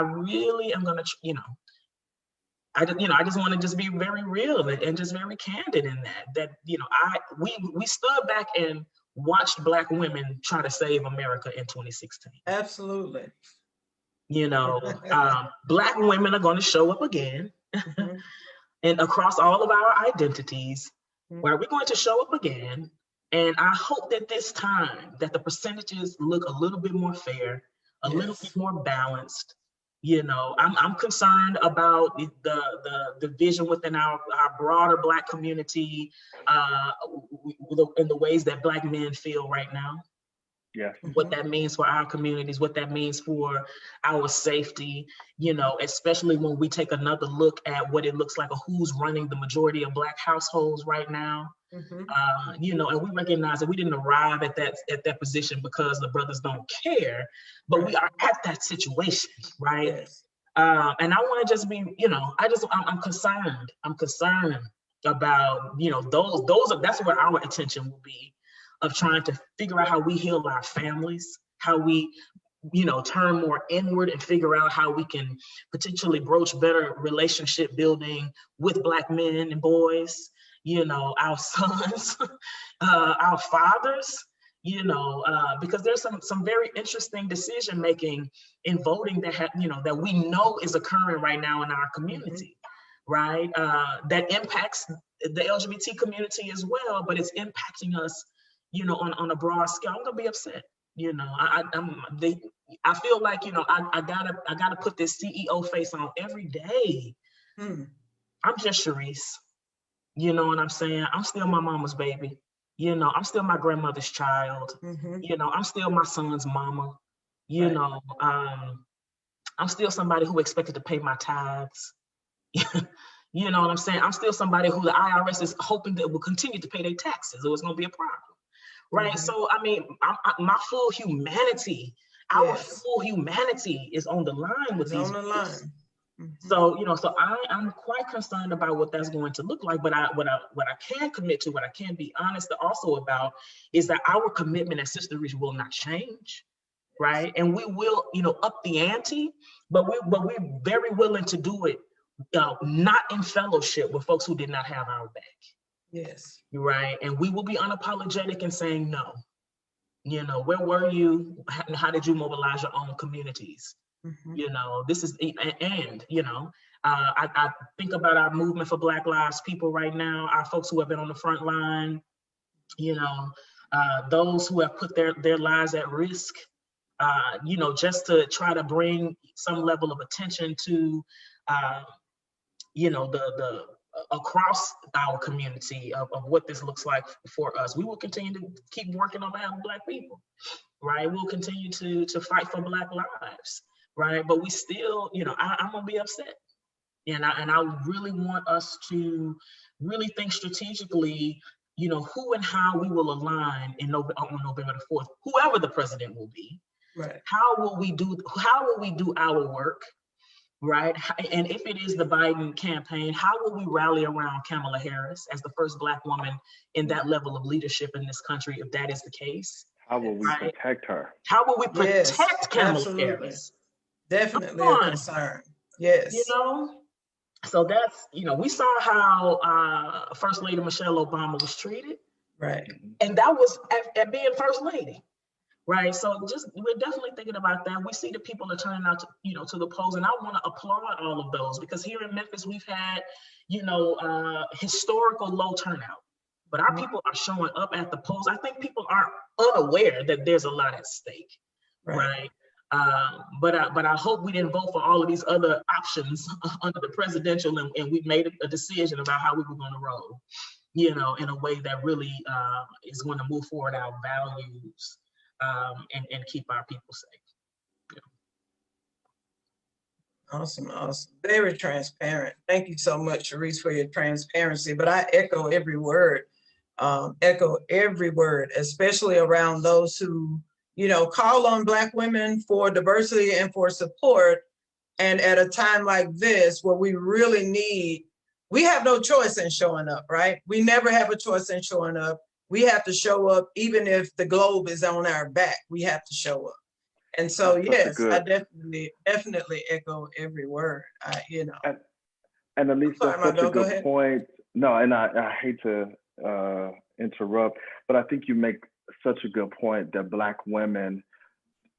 really am gonna, you know, I just want to just be very real and just very candid in that, you know, we stood back and watched Black women try to save America in 2016. Absolutely. You know, Black women are going to show up again, and across all of our identities, where we're going to show up again. And I hope that this time that the percentages look a little bit more fair, a little bit more balanced. You know, I'm concerned about the division within our broader Black community in the ways that Black men feel right now. Yes. what that means for our communities, what that means for our safety, especially when we take another look at what it looks like or who's running the majority of Black households right now. Mhm. And we recognize that we didn't arrive at that position because the brothers don't care, but we are at that situation, right? Yes. And I want to just be, I'm concerned. I'm concerned about, that's where our attention will be, of trying to figure out how we heal our families, how we, turn more inward and figure out how we can potentially broach better relationship building with Black men and boys, our sons, our fathers, because there's some very interesting decision making in voting that we know is occurring right now in our community, right? That impacts the LGBT community as well, but it's impacting us, on a broad scale. I'm gonna be upset. I feel like I gotta put this CEO face on every day. I'm just Cherisse. You know what I'm saying? I'm still my mama's baby. I'm still my grandmother's child. I'm still my son's mama. I'm still somebody who expected to pay my tithes. You know what I'm saying? I'm still somebody who the IRS is hoping that will continue to pay their taxes, or it's gonna be a problem, right? So I mean, my full humanity, our full humanity is on the line with these. On the line. So, so I'm quite concerned about what that's going to look like. But what I can commit to, what I can be honest also about, is that our commitment as Sister Reach will not change, right? And we will, up the ante, but we're very willing to do it, not in fellowship with folks who did not have our back. Yes. Right. And we will be unapologetic in saying no. Where were you? How did you mobilize your own communities? This is, and I think about our movement for Black Lives People right now, our folks who have been on the front line, those who have put their lives at risk, just to try to bring some level of attention to, the across our community of what this looks like for us. We will continue to keep working on behalf of Black people, right? We'll continue to fight for Black lives. Right, but we still, I'm gonna be upset, and I really want us to really think strategically, who and how we will align on November the 4th, whoever the president will be. Right. How will we do our work, right? And if it is the Biden campaign, how will we rally around Kamala Harris as the first Black woman in that level of leadership in this country, if that is the case? How will we protect her? How will we protect Kamala Harris? Definitely a concern. Yes. So that's, we saw how First Lady Michelle Obama was treated. Right. And that was at being First Lady. Right. So we're definitely thinking about that. We see the people are turning out to, to the polls, and I want to applaud all of those, because here in Memphis, we've had, historical low turnout, but our people are showing up at the polls. I think people are unaware that there's a lot at stake. Right. But I hope we didn't vote for all of these other options under the presidential, and we made a decision about how we were going to roll, in a way that really is going to move forward our values, and keep our people safe. Awesome. Very transparent. Thank you so much, Cherisse, for your transparency. But I echo every word, especially around those who call on Black women for diversity and for support. And at a time like this, where we really we have no choice in showing up, right? We never have a choice in showing up. We have to show up, even if the globe is on our back, we have to show up. And so, yes, I definitely echo every word, And Elise, that's such a good point. No, and I hate to interrupt, but I think you make such a good point that Black women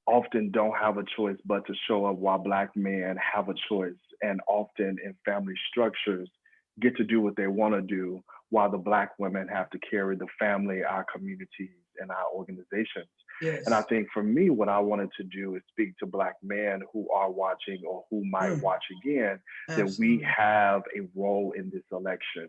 often don't have a choice but to show up, while Black men have a choice, and often in family structures get to do what they want to do, while the Black women have to carry the family, our communities, and our organizations. Yes. And I think for me, what I wanted to do is speak to Black men who are watching or who might watch again, that we have a role in this election,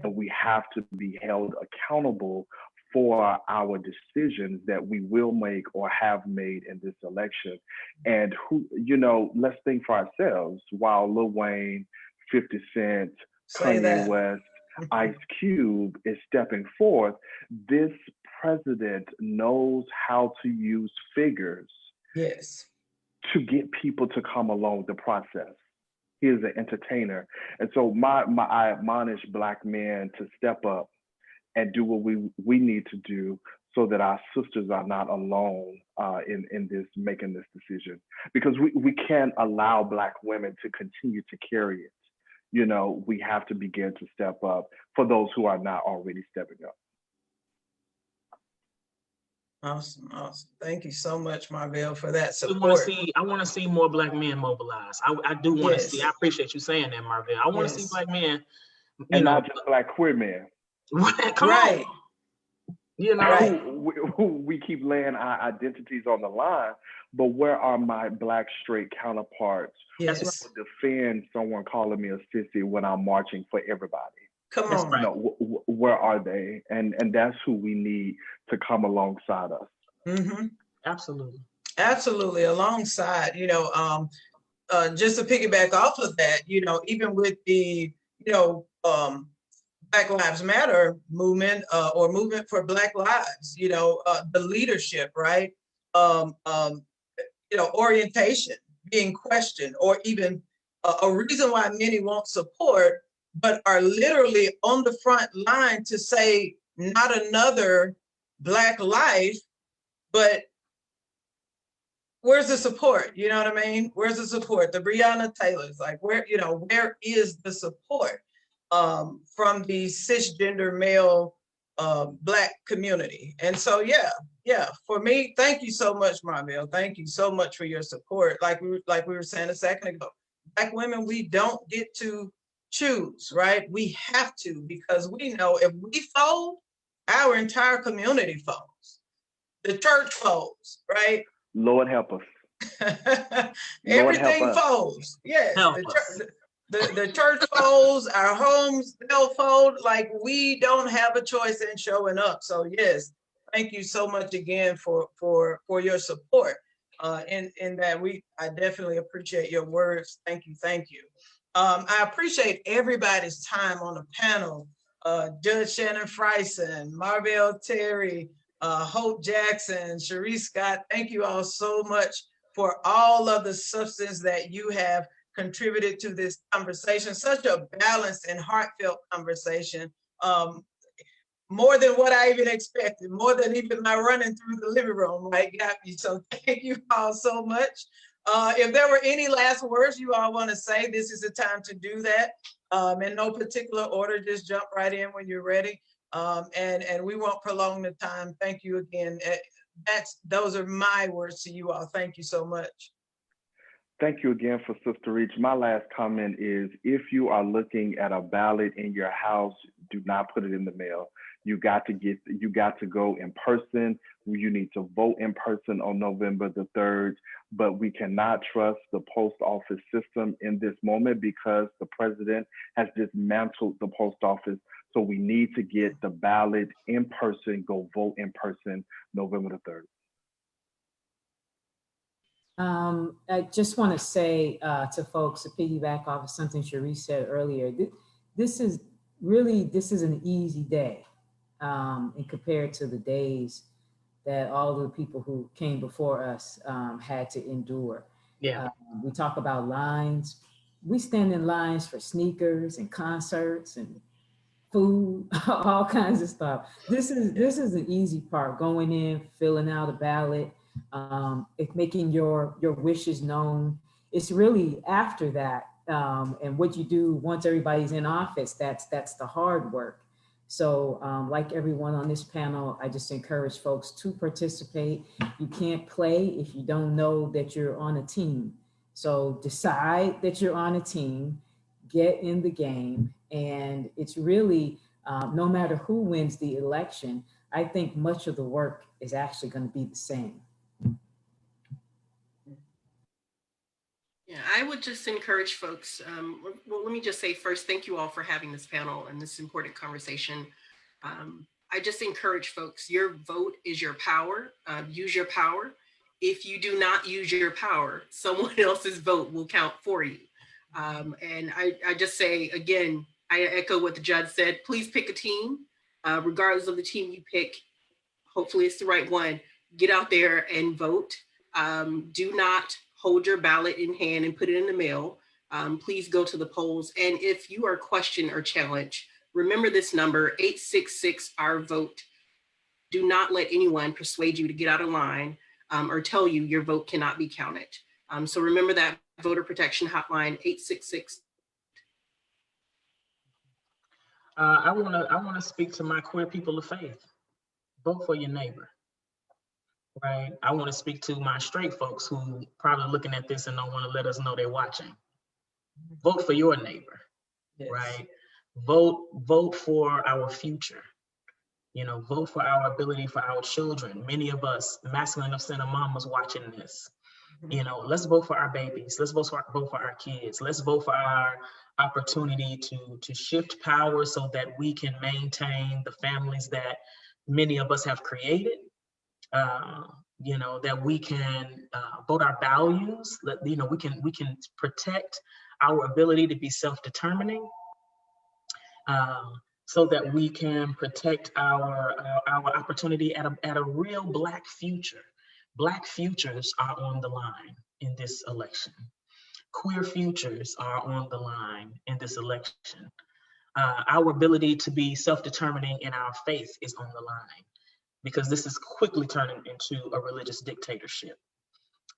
and we have to be held accountable for our decisions that we will make or have made in this election. And who, let's think for ourselves. While Lil Wayne, 50 Cent, Say Kanye that. West, Ice Cube is stepping forth, this president knows how to use figures Yes. to get people to come along the process. He is an entertainer. And so I admonish Black men to step up and do what we need to do so that our sisters are not alone in this, making this decision. Because we can't allow Black women to continue to carry it. We have to begin to step up for those who are not already stepping up. Awesome. Thank you so much, Marvell, for that I support. want to see more Black men mobilize. I do want to Yes. see. I appreciate you saying that, Marvell. I want to see Yes. Black men. And not just Black queer men. Come Right. on. Right. Who we keep laying our identities on the line, but where are my Black straight counterparts Yes. who defend someone calling me a sissy when I'm marching for everybody? Come That's on. right. Where are they? And that's who we need to come alongside us. Mm-hmm. Absolutely. Alongside, just to piggyback off of that, even with the, Black Lives Matter movement or movement for Black lives, the leadership, right? Orientation being questioned, or even a reason why many won't support, but are literally on the front line to say not another Black life, but where's the support? You know what I mean? Where's the support? The Breonna Taylors, like where is the support from the cisgender male Black community? And so, yeah, for me, thank you so much, Marvell. Thank you so much for your support. Like we were saying a second ago, Black women, we don't get to choose, right? We have to, because we know if we fold, our entire community folds. The church folds, right? Lord help us. Everything folds. Yes, the church folds, our homes, they'll fold. Like, we don't have a choice in showing up. So yes, thank you so much again for your support. In that, I definitely appreciate your words. Thank you. I appreciate everybody's time on the panel. Judge Shannon Frison, Marvell Terry, Hope Jackson, Cherisse Scott, thank you all so much for all of the substance that you have contributed to this conversation. Such a balanced and heartfelt conversation. More than what I even expected, more than even my running through the living room, right, got me. So thank you all so much. If there were any last words you all want to say, this is the time to do that. In no particular order, just jump right in when you're ready. And we won't prolong the time. Thank you again. Those are my words to you all. Thank you so much. Thank you again for Sister Reach. My last comment is, if you are looking at a ballot in your house, do not put it in the mail. You got to go in person. You need to vote in person on November the 3rd, but we cannot trust the post office system in this moment because the president has dismantled the post office. So we need to get the ballot in person, go vote in person, November the 3rd. I just want to say to folks, to piggyback off of something Cherisse said earlier, this is an easy day and compared to the days that all the people who came before us had to endure. Yeah. We talk about lines. We stand in lines for sneakers and concerts and food, all kinds of stuff. This is the easy part, going in, filling out a ballot, making your wishes known. It's really after that and what you do once everybody's in office, that's the hard work. So like everyone on this panel, I just encourage folks to participate. You can't play if you don't know that you're on a team. So decide that you're on a team, get in the game. And it's really, no matter who wins the election, I think much of the work is actually going to be the same. Yeah, I would just encourage folks, well, let me just say first, thank you all for having this panel and this important conversation. I just encourage folks, your vote is your power. Use your power. If you do not use your power, someone else's vote will count for you. And I just say, again, I echo what the judge said, please pick a team, regardless of the team you pick. Hopefully it's the right one. Get out there and vote. Do not hold your ballot in hand and put it in the mail. Please go to the polls. And if you are questioned or challenged, remember this number, 866-OUR-VOTE. Do not let anyone persuade you to get out of line or tell you your vote cannot be counted. So remember that voter protection hotline, 866. I wanna speak to my queer people of faith. Vote for your neighbor, right? I wanna speak to my straight folks who probably looking at this and don't wanna let us know they're watching. Vote for your neighbor, Yes. right? Vote for our future. You know, vote for our ability for our children. Many of us, masculine of center mamas watching this. You know, let's vote for our babies. Let's vote for our kids. Let's vote for our opportunity to shift power so that we can maintain the families that many of us have created. You know, that we can vote our values. You know, we can protect our ability to be self-determining. So that we can protect our opportunity at a real Black future. Black futures are on the line in this election. Queer futures are on the line in this election. Our ability to be self-determining in our faith is on the line, because this is quickly turning into a religious dictatorship.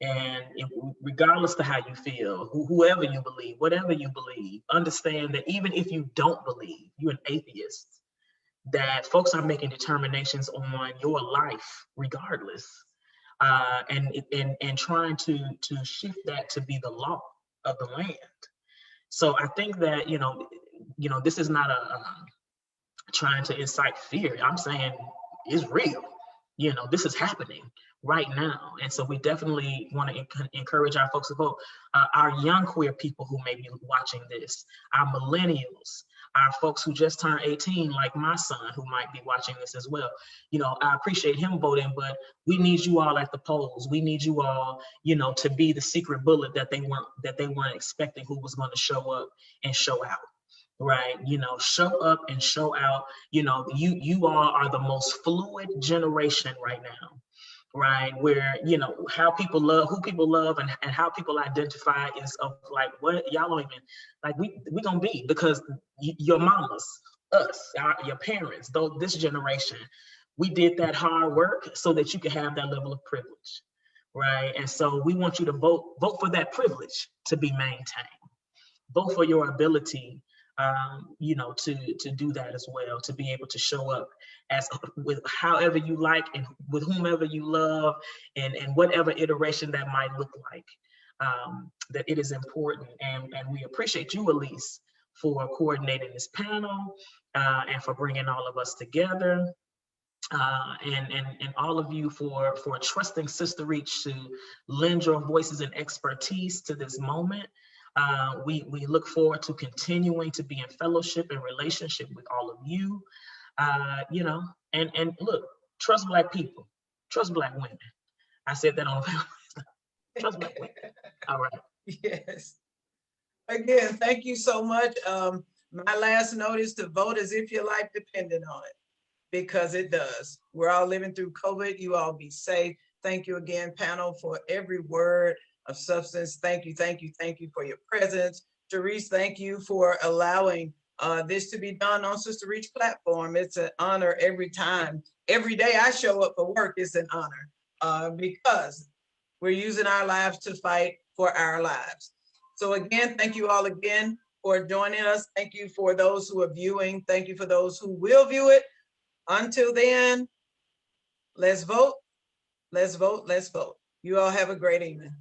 And regardless of how you feel, whoever you believe, whatever you believe, understand that even if you don't believe, you're an atheist, that folks are making determinations on your life regardless, and trying to shift that to be the law of the land. So I think that, you know, this is not trying to incite fear. I'm saying it's real. You know, this is happening right now. And so we definitely want to encourage our folks to vote. Our young queer people who may be watching this, our millennials, our folks who just turned 18, like my son, who might be watching this as well. You know, I appreciate him voting, but we need you all at the polls. We need you all, you know, to be the secret bullet that they weren't expecting, who was going to show up and show out. Right, you know, show up and show out. You know, you all are the most fluid generation right now, right? Where, you know, how people love, who people love, and how people identify is of like, what y'all don't even, like, we gonna be, because your mamas, us, your parents, though, this generation, we did that hard work so that you can have that level of privilege, right? And so we want you to vote for that privilege to be maintained. Vote for your ability, you know, to do that as well, to be able to show up as with however you like and with whomever you love, and whatever iteration that might look like. That it is important, and we appreciate you, Elise, for coordinating this panel, and for bringing all of us together. And all of you for trusting Sister Reach to lend your voices and expertise to this moment. We look forward to continuing to be in fellowship and relationship with all of you. You know, and look, trust Black people, trust Black women. I said that on trust Black women. All right. Yes. Again, thank you so much. My last note is to vote as if your life depended on it, because it does. We're all living through COVID. You all be safe. Thank you again, panel, for every word of substance. Thank you, thank you, thank you for your presence. Cherisse, thank you for allowing this to be done on Sister Reach platform. It's an honor every time. Every day I show up for work, it's an honor, because we're using our lives to fight for our lives. So again, thank you all again for joining us. Thank you for those who are viewing. Thank you for those who will view it. Until then, let's vote, let's vote, let's vote. You all have a great evening.